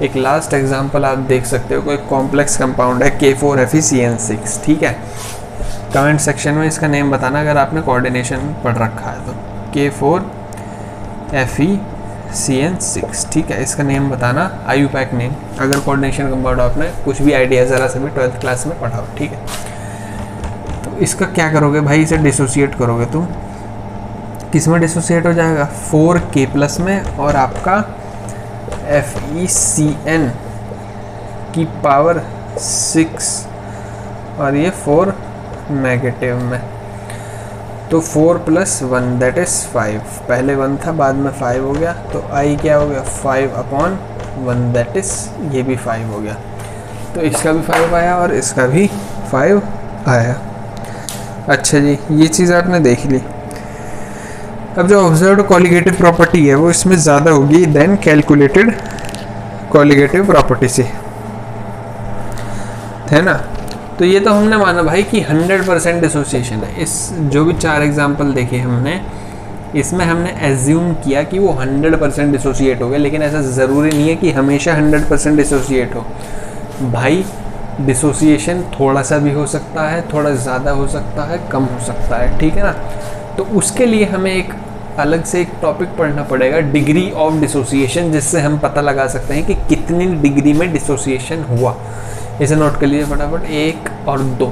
एक लास्ट एग्जांपल आप देख सकते हो, कोई कॉम्प्लेक्स कंपाउंड है K4FeCN6। ठीक है, कमेंट सेक्शन में इसका नेम बताना अगर आपने कोऑर्डिनेशन पढ़ रखा है तो, K4FeCN6। ठीक है, इसका नेम बताना, IUPAC नेम, अगर कोऑर्डिनेशन कंपाउंड आपने कुछ भी आइडिया ज़रा से भी 12th क्लास में पढ़ा हो। ठीक है, तो इसका क्या करोगे भाई, इसे डिसोसिएट करोगे तुम, किस में डिसोसिएट हो जाएगा 4K+ में, और आपका FeCN की पावर 6 और ये 4 नेगेटिव में, तो 4 + 1 दैट इज 5। पहले 1 था, बाद में 5 हो गया, तो I क्या हो गया 5/1, दैट इज ये भी 5 हो गया। तो इसका भी 5 आया और इसका भी 5 आया। अच्छा जी, ये चीज़ आपने देख ली। अब जो ऑब्जर्व्ड कॉलिगेटिव प्रॉपर्टी है वो इसमें ज़्यादा होगी देन कैलकुलेटेड कॉलिगेटिव प्रॉपर्टी से, है ना। तो ये तो हमने माना भाई कि 100% डिसोसिएशन है। इस जो भी 4 एग्जांपल देखे हमने, इसमें हमने एज्यूम किया कि वो 100% डिसोसिएट हो गए, लेकिन ऐसा ज़रूरी नहीं है कि हमेशा 100% डिसोसिएट हो भाई। डिसोसिएशन थोड़ा सा भी हो सकता है, थोड़ा ज़्यादा हो सकता है, कम हो सकता है। ठीक है ना, तो उसके लिए हमें एक अलग से एक टॉपिक पढ़ना पड़ेगा, डिग्री ऑफ डिसोसिएशन, जिससे हम पता लगा सकते हैं कि कितनी डिग्री में डिसोसिएशन हुआ। इसे नोट कर लीजिए फटाफट, 1 और 2।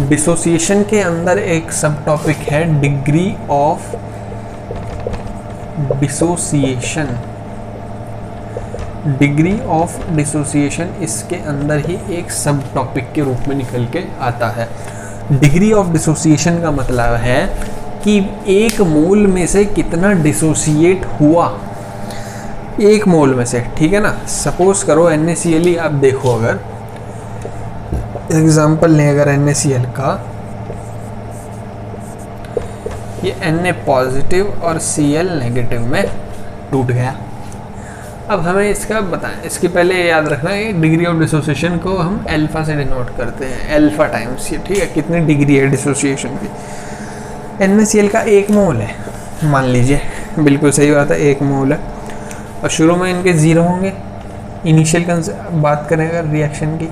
डिसोसिएशन के अंदर एक सब टॉपिक है degree of dissociation. Degree of dissociation इसके अंदर ही एक सब टॉपिक के रूप में निकल के आता है। डिग्री ऑफ डिसोसिएशन का मतलब है कि एक मोल में से कितना डिसोसिएट हुआ, एक मोल में से। ठीक है ना, सपोज करो NaCl ही आप देखो, अगर एग्जांपल लें अगर NaCl का, ये Na पॉजिटिव और Cl नेगेटिव में टूट गया। अब हमें इसका बताएं, इसके पहले याद रखना है डिग्री ऑफ डिसोसिएशन को हम अल्फा से डिनोट करते हैं, अल्फा टाइम्स ये। ठीक है, कितनी डिग्री है डिसोसिएशन की। NaCl का 1 मोल है मान लीजिए, बिल्कुल सही बात है, 1 मोल है, और शुरू में इनके 0 होंगे। इनिशियल बात करें अगर रिएक्शन की,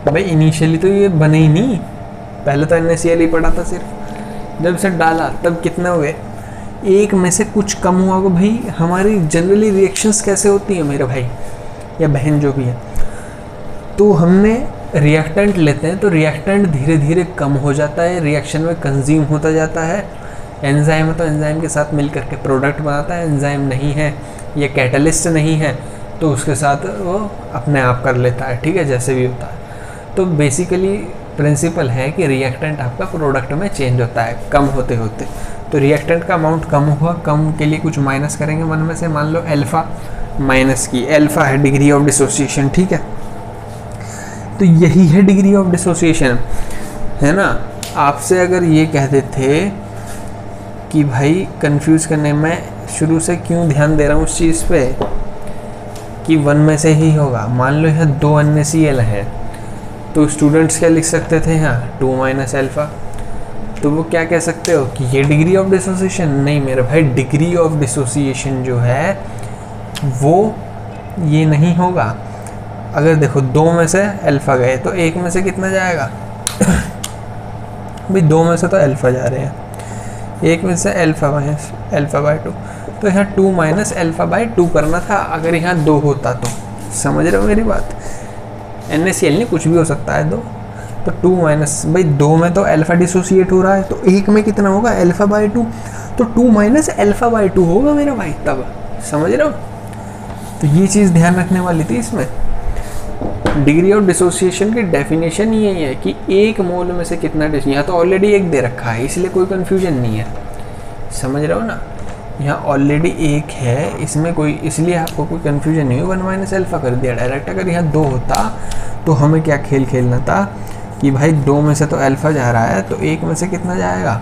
भाई इनिशियली तो ये बने ही नहीं, पहले तो NaCl ही पड़ा था सिर्फ, जब इसे डाला तब कितने हुए, 1 में से कुछ कम हुआ होगा। भाई हमारी जनरली रिएक्शंस कैसे होती हैं मेरे भाई या बहन जो भी है, तो हमने रिएक्टेंट लेते हैं तो रिएक्टेंट धीरे धीरे कम हो जाता है, रिएक्शन में कंज्यूम होता जाता है। एंजाइम है तो एंजाइम के साथ मिल करके प्रोडक्ट बनाता है, एंजाइम नहीं है या कैटलिस्ट नहीं है तो उसके साथ वो अपने आप कर लेता है। ठीक है, जैसे भी होता है। तो बेसिकली प्रिंसिपल है कि रिएक्टेंट आपका प्रोडक्ट में चेंज होता है कम होते होते। तो रिएक्टेंट का अमाउंट कम हुआ, कम के लिए कुछ माइनस करेंगे मन में से, मान लो अल्फा माइनस की, अल्फा है डिग्री ऑफ डिसोसिएशन। ठीक है, तो यही है डिग्री ऑफ डिसोसिएशन, है ना। आपसे अगर ये कहते थे कि भाई कंफ्यूज करने में शुरू से क्यों ध्यान दे रहा हूँ उस चीज़ पे कि 1 में से ही होगा, मान लो यह 2 NaCl है, तो स्टूडेंट्स क्या लिख सकते थे यहाँ 2 माइनस अल्फ़ा। तो वो क्या कह सकते हो कि ये डिग्री ऑफ डिसोसिएशन, नहीं मेरे भाई, डिग्री ऑफ डिसोसिएशन जो है वो ये नहीं होगा। अगर देखो 2 में से अल्फ़ा गए तो 1 में से कितना जाएगा भाई 2 में से तो अल्फ़ा जा रहे हैं, 1 में से अल्फ़ा माइनस अल्फ़ा बाई 2, तो यहाँ 2 माइनस अल्फ़ा बाई 2 करना था अगर यहाँ 2 होता तो। समझ रहे हो मेरी बात? NaCl नहीं, कुछ भी हो सकता है 2, तो 2 माइनस भाई 2 में तो अल्फ़ा डिसोसिएट हो रहा है, तो 1 में कितना होगा अल्फ़ा बाई 2, तो 2 माइनस अल्फ़ा बाई 2 होगा मेरा भाई तब। समझ रहे हो? तो ये चीज़ ध्यान रखने वाली थी इसमें। डिग्री ऑफ डिसोसिएशन की डेफिनेशन यही है कि 1 मोल में से कितना यहाँ तो ऑलरेडी 1 दे रखा है, इसलिए कोई कन्फ्यूजन नहीं है। समझ रहे हो ना? यहाँ ऑलरेडी 1 है, इसमें कोई, इसलिए आपको कोई कन्फ्यूजन नहीं हो। 1 माइनस अल्फ़ा कर दिया डायरेक्ट। अगर यहाँ 2 होता तो हमें क्या खेल खेलना था कि भाई 2 में से तो अल्फ़ा जा रहा है, तो 1 में से कितना जाएगा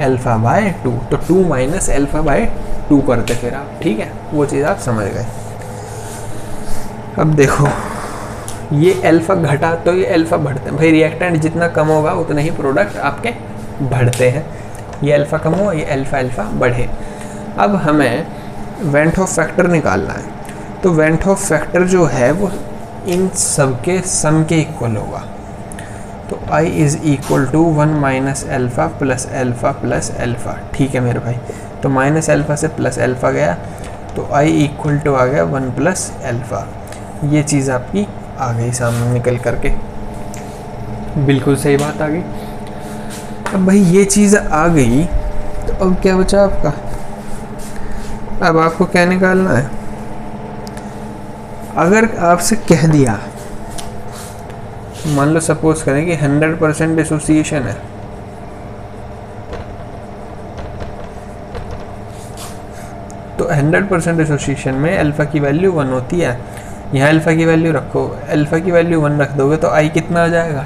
अल्फ़ा बाय 2, तो 2 माइनस अल्फ़ा बाय 2 करते फिर आप। ठीक है, वो चीज़ आप समझ गए। अब देखो ये अल्फ़ा घटा तो ये अल्फ़ा बढ़ते हैं भाई, रिएक्टेंट जितना कम होगा उतना ही प्रोडक्ट आपके बढ़ते हैं। ये अल्फ़ा कम हुआ, ये अल्फ़ा बढ़े। अब हमें वेंट ऑफ फैक्टर निकालना है, तो वेंट ऑफ फैक्टर जो है वो इन सब के सम के इक्वल होगा। तो I is equal to 1 minus alpha plus alpha plus alpha. ठीक है मेरे भाई, तो माइनस अल्फ़ा से प्लस अल्फ़ा गया, तो I इक्वल टू आ गया 1 प्लस अल्फ़ा। ये चीज़ आपकी आ गई सामने निकल करके, बिल्कुल सही बात आ गई। अब भाई ये चीज़ आ गई, तो अब क्या बचा आपका? अब आपको क्या निकालना है? अगर आपसे कह दिया, मान लो सपोज करें कि 100% डिसोसिएशन है, तो 100% डिसोसिएशन में अल्फ़ा की वैल्यू 1 होती है। यहाँ अल्फ़ा की वैल्यू रखो, अल्फ़ा की वैल्यू 1 रख दोगे तो I कितना आ जाएगा?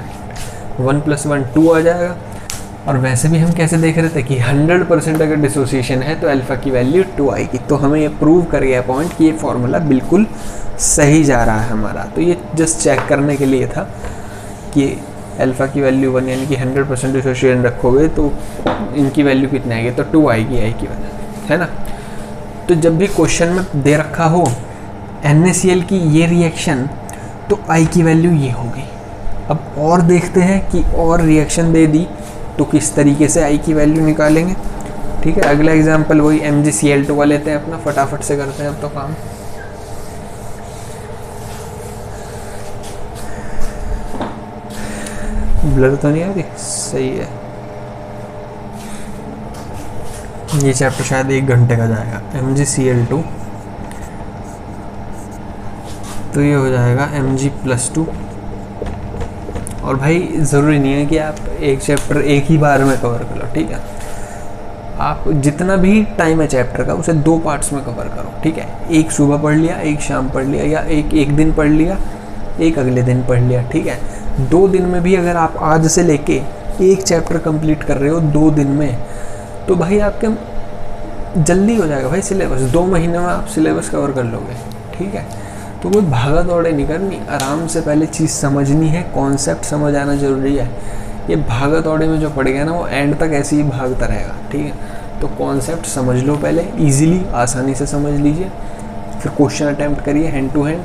1 + 1 2 आ जाएगा। और वैसे भी हम कैसे देख रहे थे कि 100% अगर डिसोसिएशन है तो अल्फ़ा की वैल्यू 2 आएगी। तो हमें ये प्रूव कर गया पॉइंट कि ये फॉर्मूला बिल्कुल सही जा रहा है हमारा। तो ये जस्ट चेक करने के लिए था कि अल्फ़ा की वैल्यू 1 यानी कि 100% डिसोसिएशन रखोगे तो इनकी वैल्यू कितनी आएगी? तो 2 आएगी I की वजह, है ना? तो जब भी क्वेश्चन में दे रखा हो NaCl की ये रिएक्शन, तो I की वैल्यू ये होगी। अब और देखते हैं कि और रिएक्शन दे दी तो किस तरीके से I की वैल्यू निकालेंगे। ठीक है, अगला एग्जांपल वही MgCl2 का लेते हैं अपना, फटाफट से करते हैं अब तो काम। ब्लर तो नहीं आ रही? सही है। ये चैप्टर शायद 1 घंटे का जाएगा। MgCl2, तो ये हो जाएगा Mg+2। और भाई ज़रूरी नहीं है कि आप एक चैप्टर एक ही बार में कवर कर लो, ठीक है? आप जितना भी टाइम है चैप्टर का उसे 2 पार्ट्स में कवर करो, ठीक है? एक सुबह पढ़ लिया, एक शाम पढ़ लिया, या एक दिन पढ़ लिया, एक अगले दिन पढ़ लिया, ठीक है? 2 दिन में भी अगर आप आज से लेके एक चैप्टर कंप्लीट कर रहे हो 2 दिन में, तो भाई आपके जल्दी हो जाएगा भाई सिलेबस। 2 महीने में आप सिलेबस कवर कर लोगे, ठीक है? तो कोई भागा दौड़े नहीं करनी, आराम से पहले चीज़ समझनी है, कॉन्सेप्ट समझ आना ज़रूरी है। ये भागा दौड़े में जो पड़ गया ना वो एंड तक ऐसे ही भागता रहेगा, ठीक है? तो कॉन्सेप्ट समझ लो पहले, इजीली आसानी से समझ लीजिए, फिर क्वेश्चन अटैम्प्ट करिए हैंड टू हैंड,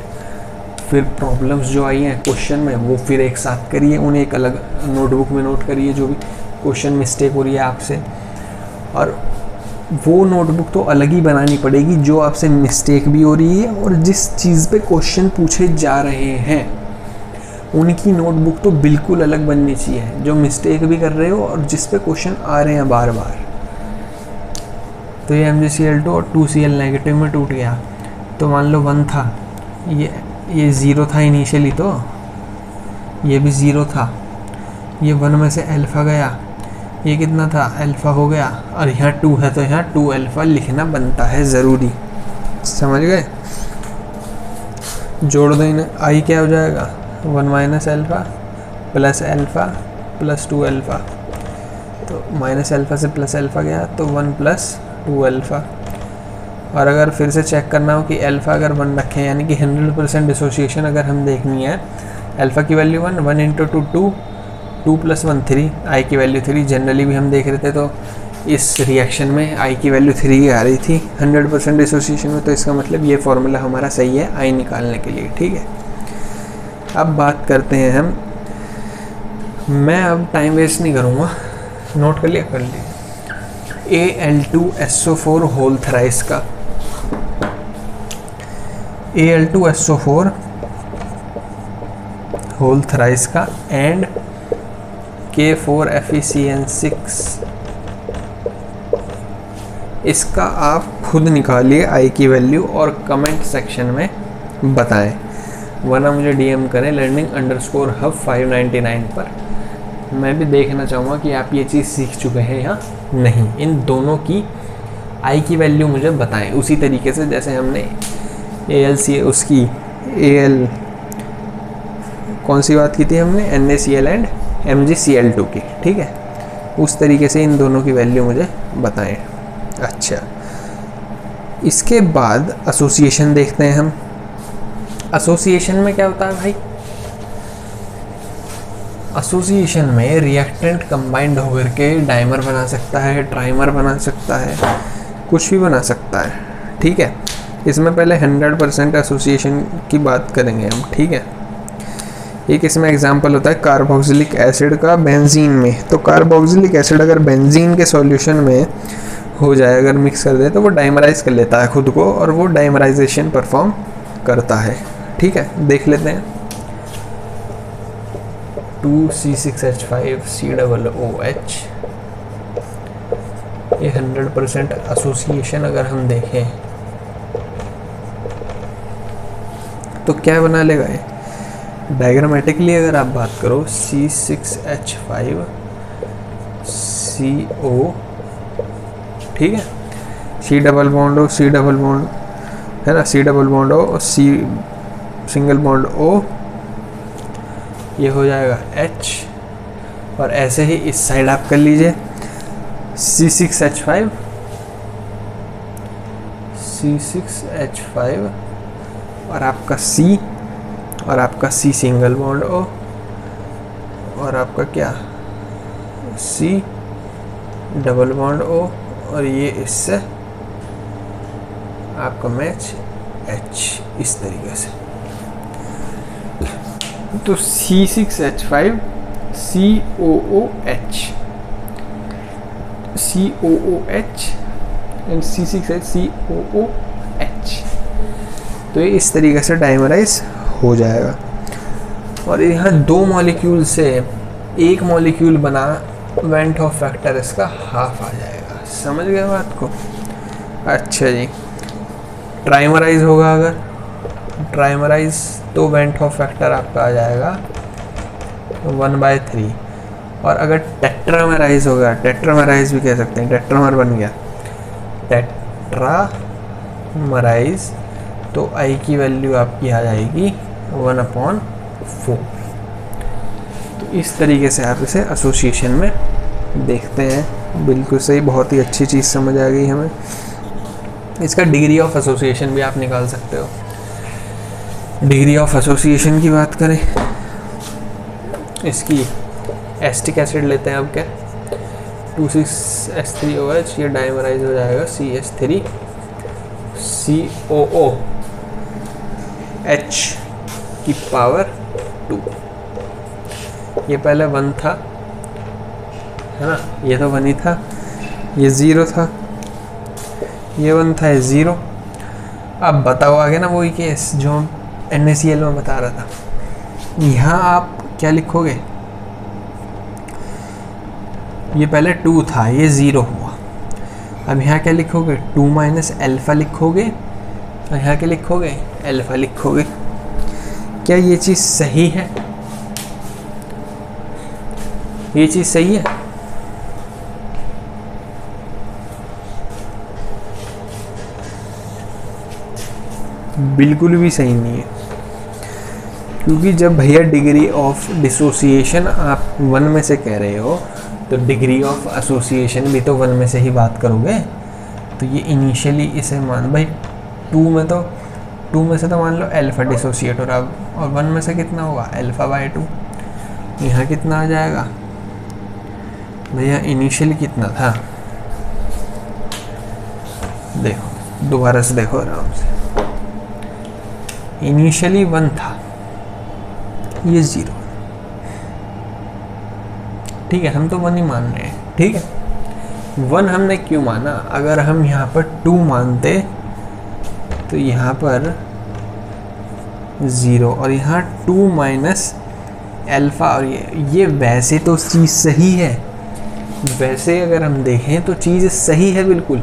फिर प्रॉब्लम्स जो आई हैं क्वेश्चन में वो फिर एक साथ करिए, उन्हें एक अलग नोटबुक में नोट करिए जो भी क्वेश्चन मिस्टेक हो रही है आपसे। और वो नोटबुक तो अलग ही बनानी पड़ेगी जो आपसे मिस्टेक भी हो रही है और जिस चीज़ पे क्वेश्चन पूछे जा रहे हैं उनकी नोटबुक तो बिल्कुल अलग बननी चाहिए, जो मिस्टेक भी कर रहे हो और जिस पे क्वेश्चन आ रहे हैं बार बार। तो ये MgCl2 और 2Cl नेगेटिव में टूट गया, तो मान लो 1 था, ये 0 था इनिशियली, तो ये भी 0 था, ये 1 में से अल्फ़ा गया, ये कितना था? अल्फ़ा हो गया, और यहाँ 2 है तो यहाँ 2 अल्फ़ा लिखना बनता है ज़रूरी। समझ गए? जोड़ दो इन्हें, I क्या हो जाएगा? 1 minus alpha plus alpha plus 2 alpha, तो माइनस अल्फ़ा से प्लस अल्फ़ा गया तो 1 प्लस 2 अल्फ़ा। और अगर फिर से चेक करना हो कि अल्फ़ा अगर 1 रखें यानी कि 100% डिसोसिएशन अगर हम देखनी है अल्फ़ा की वैल्यू 1, 1 इंटू 2 2, 2 + 1 3, आई की वैल्यू 3। जनरली भी हम देख रहे थे तो इस रिएक्शन में आई की वैल्यू 3 आ रही थी 100% डिसोसिएशन में, तो इसका मतलब ये फॉर्मूला हमारा सही है आई निकालने के लिए। ठीक है, अब बात करते हैं हम, मैं अब टाइम वेस्ट नहीं करूँगा, नोट कर लिया, कर लिया। Al2SO4 होल थ्राइस का, Al2SO4 होल थ्राइस का एंड K4FeCN6, इसका आप खुद निकालिए आई की वैल्यू और कमेंट सेक्शन में बताएं, वरना मुझे डीएम करें learning_hub 599 पर। मैं भी देखना चाहूँगा कि आप ये चीज़ सीख चुके हैं या नहीं। इन दोनों की आई की वैल्यू मुझे बताएं उसी तरीके से जैसे हमने ALC उसकी AL कौन सी बात की थी हमने, NaCl एंड MgCl2 की। ठीक है, उस तरीके से इन दोनों की वैल्यू मुझे बताएं। अच्छा, इसके बाद एसोसिएशन देखते हैं हम। एसोसिएशन में क्या होता है भाई, एसोसिएशन में रिएक्टेंट कंबाइंड होकर के डाइमर बना सकता है, ट्राइमर बना सकता है, कुछ भी बना सकता है। ठीक है, इसमें पहले 100% एसोसिएशन की बात करेंगे हम। ठीक है, एक इसमें एग्जांपल होता है कार्बोक्सिलिक एसिड का बेंजीन में। तो कार्बोक्सिलिक एसिड अगर बेंजीन के सॉल्यूशन में हो जाए, अगर मिक्स कर दे, तो वो डाइमराइज कर लेता है खुद को और वो डाइमराइजेशन परफॉर्म करता है। ठीक है, देख लेते हैं। 2C6H5COOH, ये 100% एसोसिएशन अगर हम देखें तो क्या बना लेगा ये, डायग्रामेटिकली अगर आप बात करो C6H5CO, ठीक है, C double bond O, C double bond है ना, C डबल बॉन्ड O और C सिंगल बॉन्ड O, ये हो जाएगा H। और ऐसे ही इस साइड आप कर लीजिए C6H5 और आपका C और आपका C सिंगल बॉन्ड O और आपका क्या C डबल बॉन्ड O और ये इससे आपका मैच H, इस तरीके से। तो C6H5 COOH and C6H COOH, तो ये इस तरीके से डाइमराइज हो जाएगा। और यहाँ दो मॉलिक्यूल से एक मॉलिक्यूल बना, वेंट ऑफ फैक्टर इसका हाफ आ जाएगा। समझ गए बात को? अच्छा जी, ट्राइमराइज होगा, अगर ट्राइमराइज तो वेंट ऑफ फैक्टर आपका आ जाएगा 1/3। और अगर टेट्रामराइज होगा, टेट्रामराइज भी कह सकते हैं, टेट्रामर बन गया, टेट्रामराइज तो आई की वैल्यू आपकी आ जाएगी 1/4। तो इस तरीके से आप इसे एसोसिएशन में देखते हैं। बिल्कुल सही, बहुत ही अच्छी चीज़ समझ आ गई हमें। इसका डिग्री ऑफ एसोसिएशन भी आप निकाल सकते हो। डिग्री ऑफ एसोसिएशन की बात करें, इसकी एसिटिक एसिड लेते हैं अब क्या, 2,6H3OH, ये डाइमराइज हो जाएगा CH3COOH की पावर 2। ये पहले 1 था, है ना, ये तो 1 ही था, ये 0 था, ये 1 था, ये 0। अब बताओ आगे ना वही केस जो हम NaCl में बता रहा था। यहाँ आप क्या लिखोगे, ये पहले 2 था, ये 0 हुआ। अब यहाँ क्या लिखोगे, 2 माइनस अल्फ़ा लिखोगे और यहाँ क्या लिखोगे, अल्फ़ा लिखोगे। क्या ये चीज़ सही है? ये चीज़ सही है? बिल्कुल भी सही नहीं है, क्योंकि जब भैया डिग्री ऑफ डिसोसिएशन आप 1 में से कह रहे हो, तो डिग्री ऑफ एसोसिएशन भी तो 1 में से ही बात करोगे। तो ये इनिशियली इसे मान, भाई 2 में तो 2 में से तो मान लो अल्फा डिसोसिएट हो रहा है, और 1 में से कितना होगा अल्फा बाय 2। यहाँ कितना आ जाएगा भैया, इनिशियली कितना था, देखो दोबारा से देखो आराम से, इनिशियली 1 था, ये 0, ठीक है, हम तो 1 ही मान रहे हैं, ठीक है। 1 हमने क्यों माना, अगर हम यहाँ पर 2 मानते तो यहाँ पर 0 और यहाँ 2 माइनस अल्फा, और ये वैसे तो चीज़ सही है, वैसे अगर हम देखें तो चीज़ सही है बिल्कुल,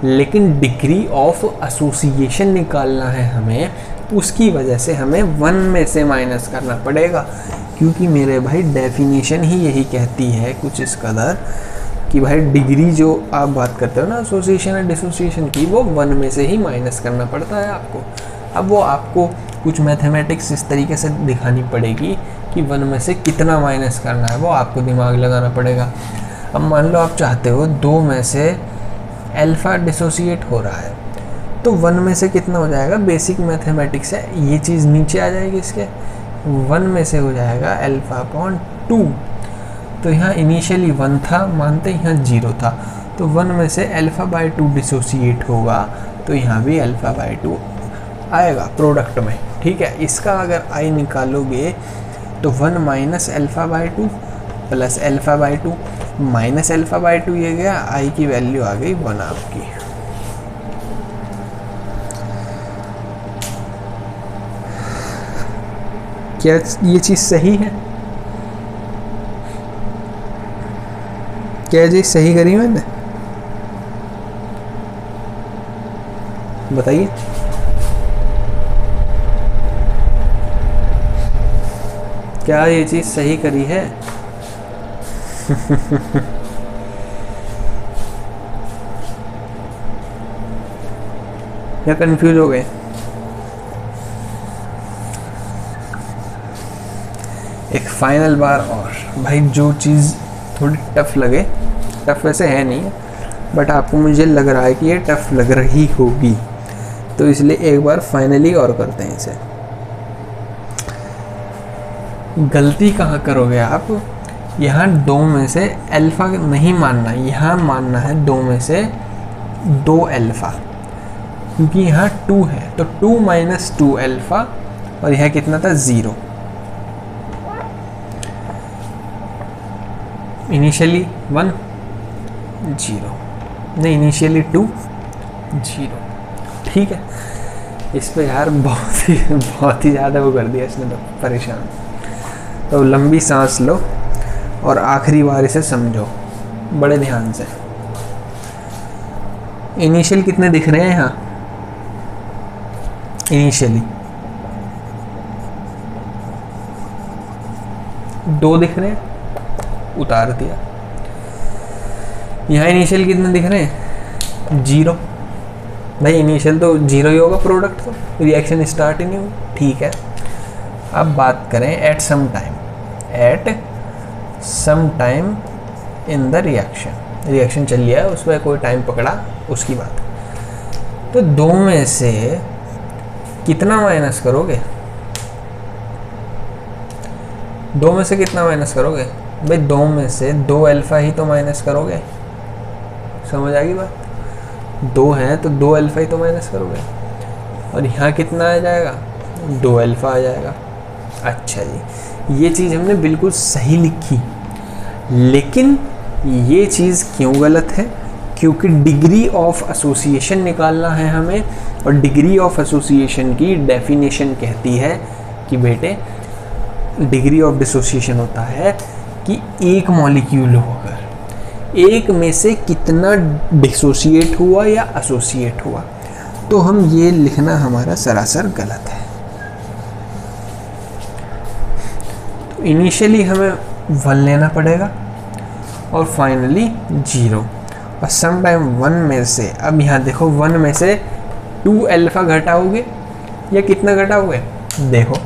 लेकिन डिग्री ऑफ एसोसिएशन निकालना है हमें, उसकी वजह से हमें 1 में से माइनस करना पड़ेगा, क्योंकि मेरे भाई डेफिनेशन ही यही कहती है कुछ इस कदर कि भाई डिग्री जो आप बात करते हो ना एसोसिएशन और डिसोसिएशन की, वो 1 में से ही माइनस करना पड़ता है आपको। अब वो आपको कुछ मैथमेटिक्स इस तरीके से दिखानी पड़ेगी कि 1 में से कितना माइनस करना है, वो आपको दिमाग लगाना पड़ेगा। अब मान लो आप चाहते हो 2 में से अल्फ़ा डिसोसिएट हो रहा है, तो 1 में से कितना हो जाएगा, बेसिक मैथमेटिक्स है, ये चीज़ नीचे आ जाएगी इसके, 1 में से हो जाएगा अल्फ़ा अपॉन 2। तो यहाँ इनिशियली 1 था मानते, यहाँ 0 था, तो 1 में से अल्फ़ा बाय 2 डिसोसिएट होगा, तो यहाँ भी अल्फ़ा बाय 2 आएगा प्रोडक्ट में, ठीक है। इसका अगर आई निकालोगे तो 1 minus alpha bye 2 plus alpha bye 2 minus alpha bye 2, ये गया, आई की वैल्यू आ गई 1 आपकी। क्या ये चीज़ सही है, क्या चीज़ सही करी मैंने, बताइए। क्या ये चीज़ सही करी है? या कंफ्यूज हो गए? एक फाइनल बार और भाई, जो चीज़ थोड़ी टफ लगे, टफ वैसे है नहीं, बट आपको मुझे लग रहा है कि ये टफ लग रही होगी, तो इसलिए एक बार फाइनली और करते हैं इसे। गलती कहाँ करोगे आप, यहाँ 2 में से अल्फ़ा नहीं मानना, यहाँ मानना है 2 में से 2 अल्फ़ा, क्योंकि यहाँ 2 है, तो 2 माइनस 2 अल्फ़ा, और यह कितना था 0। इनिशियली 1 0, नहीं इनिशियली 2 0, ठीक है। इस पे यार बहुत ही ज़्यादा वो कर दिया इसने, तो परेशान। तो लंबी सांस लो और आखिरी बार इसे समझो बड़े ध्यान से। इनिशियल कितने दिख रहे हैं यहाँ, इनिशियली 2 दिख रहे हैं, उतार दिया। यहाँ इनिशियल कितने दिख रहे हैं, 0, भाई इनिशियल तो 0 ही होगा, प्रोडक्ट तो रिएक्शन स्टार्ट ही नहीं हुई, ठीक है। अब बात करें at some time in the reaction चल लिया है, उस पर कोई टाइम पकड़ा, उसकी बात। तो 2 में से कितना माइनस करोगे, 2 में से कितना माइनस करोगे भाई, 2 में से 2 अल्फ़ा ही तो माइनस करोगे, समझ आ गई बात। 2 है तो 2 अल्फ़ा ही तो माइनस करोगे, और यहाँ कितना आ जाएगा, 2 अल्फ़ा आ जाएगा। अच्छा जी, ये चीज़ हमने बिल्कुल सही लिखी, लेकिन ये चीज़ क्यों गलत है, क्योंकि डिग्री ऑफ एसोसिएशन निकालना है हमें, और डिग्री ऑफ एसोसिएशन की डेफिनेशन कहती है कि बेटे डिग्री ऑफ डिसोसिएशन होता है कि एक मॉलिक्यूल होकर एक में से कितना डिसोसिएट हुआ या एसोसिएट हुआ। तो हम ये लिखना हमारा सरासर गलत है। तो इनिशियली हमें 1 लेना पड़ेगा और फाइनली 0, और सम टाइम 1 में से, अब यहाँ देखो 1 में से 2 अल्फ़ा घटाओगे या कितना घटाओगे, देखो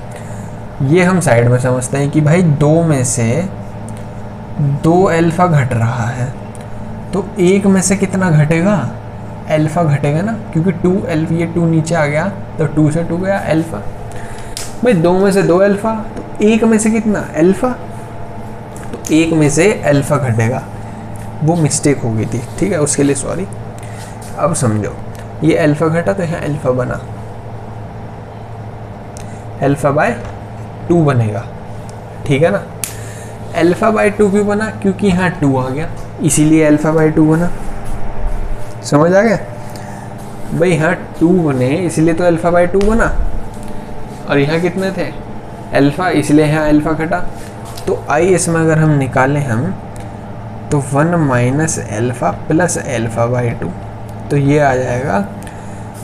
ये हम साइड में समझते हैं कि भाई 2 में से 2 अल्फ़ा घट रहा है, तो 1 में से कितना घटेगा, अल्फ़ा घटेगा ना, क्योंकि 2 अल्फ़ा, ये 2 नीचे आ गया तो 2 से 2 गया अल्फ़ा। भाई 2 में से 2 अल्फ़ा, तो 1 में से कितना अल्फ़ा, तो 1 में से अल्फ़ा घटेगा। वो मिस्टेक हो गई थी, ठीक है, उसके लिए सॉरी। अब समझो, ये अल्फ़ा घटा तो यहाँ अल्फ़ा बना, अल्फ़ा बाय 2 बनेगा, ठीक है ना। अल्फ़ा बाय 2 क्यों बना, क्योंकि यहाँ 2 आ गया, इसीलिए अल्फ़ा बाय 2 बना। समझ आ गया भाई, यहाँ 2 बने इसलिए तो अल्फ़ा बाय 2 बना, और यहाँ कितने थे अल्फ़ा, इसलिए यहाँ अल्फ़ा घटा। तो आई इसमें अगर हम निकालें तो 1 minus alpha plus alpha by 2, तो ये आ जाएगा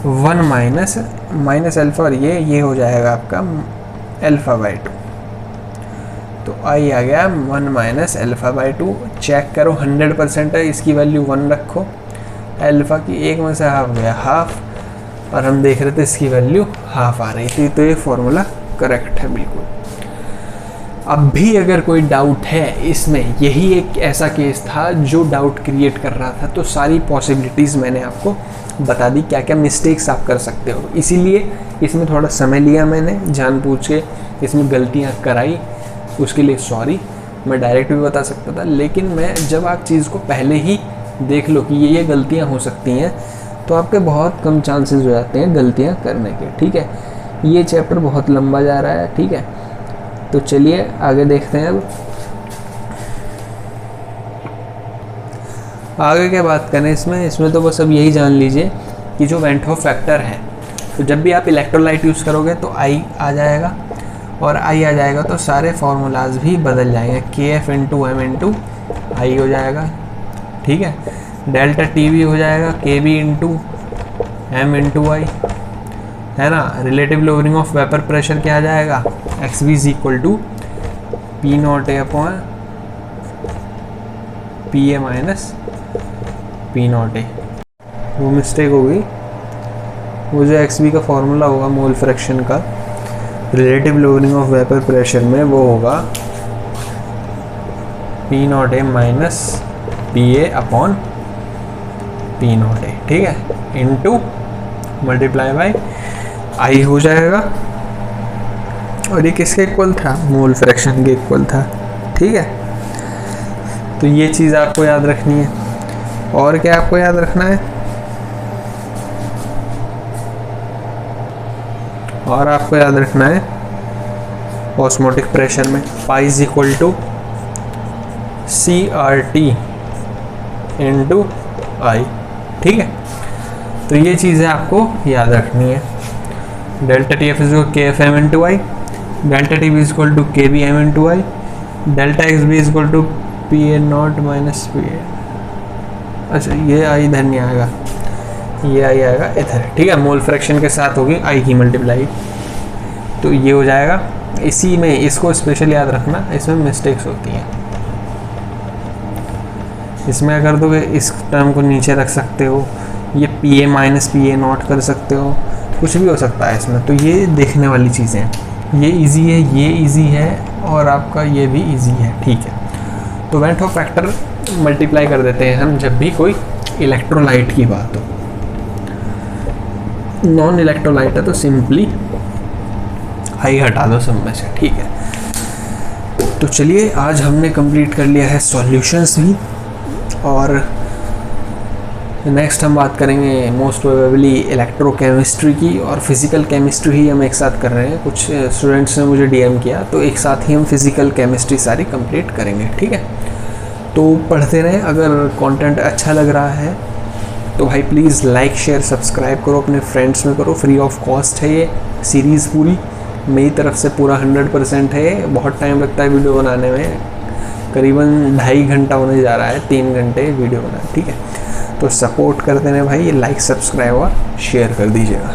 1 माइनस अल्फ़ा, और ये हो जाएगा आपका अल्फ़ा बाई 2। तो आई आ गया 1 माइनस अल्फ़ा बाई 2। चेक करो 100% है, इसकी वैल्यू 1 रखो, अल्फ़ा की 1 में से हाफ गया हाफ, और हम देख रहे थे इसकी वैल्यू हाफ आ रही थी, तो ये फॉर्मूला करेक्ट है बिल्कुल। अब भी अगर कोई डाउट है इसमें, यही एक ऐसा केस था जो डाउट क्रिएट कर रहा था, तो सारी पॉसिबिलिटीज़ मैंने आपको बता दी, क्या क्या मिस्टेक्स आप कर सकते हो। इसीलिए इसमें थोड़ा समय लिया मैंने, जानबूझ के इसमें गलतियाँ कराई, उसके लिए सॉरी। मैं डायरेक्ट भी बता सकता था, लेकिन मैं जब आप चीज़ को पहले ही देख लो कि ये गलतियाँ हो सकती हैं, तो आपके बहुत कम चांसेस हो जाते हैं गलतियाँ करने के, ठीक है। ये चैप्टर बहुत लंबा जा रहा है, ठीक है, तो चलिए आगे देखते हैं। अब आगे क्या बात करें इसमें तो बस अब यही जान लीजिए कि जो वेंट होफ फैक्टर है, तो जब भी आप इलेक्ट्रोलाइट यूज़ करोगे तो आई आ जाएगा, और आई आ जाएगा तो सारे फार्मूलाज भी बदल जाएंगे, के एफ इंटू एम इंटू आई हो जाएगा, ठीक है। डेल्टा टी वी हो जाएगा K B into M into I, है ना। Relative lowering of vapour pressure क्या आ जाएगा, x B is equal to P naught A upon P A minus P naught A. वो मिस्टेक हो गई, वो जो एक्स बी का फॉर्मूला होगा मोल फ्रैक्शन का relative lowering of vapour pressure में, वो होगा P naught A minus P A upon P naught ए, ठीक है, इनटू मल्टीप्लाई बाय आई हो जाएगा, और ये किसके इक्वल था, मोल फ्रैक्शन के इक्वल था, ठीक है। तो ये चीज़ आपको याद रखनी है। और क्या आपको याद रखना है, और आपको याद रखना है ऑस्मोटिक प्रेशर में pi is equal to C R T into I, ठीक है। तो ये चीज़ें आपको याद रखनी है। Delta T F is equal K F M into I, delta T B is equal to K B M into I, delta X B is equal to P A naught minus P A. अच्छा, ये आई इधर नहीं आएगा, ये आई आएगा इधर, ठीक है। मोल फ्रैक्शन के साथ होगी आई की मल्टीप्लाई, तो ये हो जाएगा। इसी में इसको स्पेशल याद रखना, इसमें मिस्टेक्स होती हैं। इसमें अगर दोगे इस टर्म को नीचे रख सकते हो, ये P A minus P A not कर सकते हो, कुछ भी हो सकता है इसमें। तो ये देखने वाली चीज़ें हैं, ये इजी है, ये इजी है, और आपका ये भी इजी है, ठीक है। तो वेंट होफ फैक्टर मल्टीप्लाई कर देते हैं हम जब भी कोई इलेक्ट्रोलाइट की बात हो। नॉन इलेक्ट्रोलाइट है तो सिंपली आई हटा दो सब में से, ठीक है। तो चलिए आज हमने कंप्लीट कर लिया है सॉल्यूशंस भी, और नेक्स्ट हम बात करेंगे मोस्ट प्रोबेबली इलेक्ट्रोकेमिस्ट्री की, और फिज़िकल केमिस्ट्री ही हम एक साथ कर रहे हैं। कुछ स्टूडेंट्स ने मुझे डीएम किया, तो एक साथ ही हम फिज़िकल केमिस्ट्री सारी कंप्लीट करेंगे, ठीक है। तो पढ़ते रहें, अगर कंटेंट अच्छा लग रहा है तो भाई प्लीज़ लाइक शेयर सब्सक्राइब करो, अपने फ्रेंड्स में करो, फ्री ऑफ कॉस्ट है ये सीरीज़ पूरी, मेरी तरफ से पूरा 100% है। बहुत टाइम लगता है वीडियो बनाने में, करीबन 2.5 घंटा होने जा रहा है, 3 घंटे वीडियो बनाए, ठीक है। तो सपोर्ट करते रहें भाई, लाइक सब्सक्राइब और शेयर कर दीजिएगा।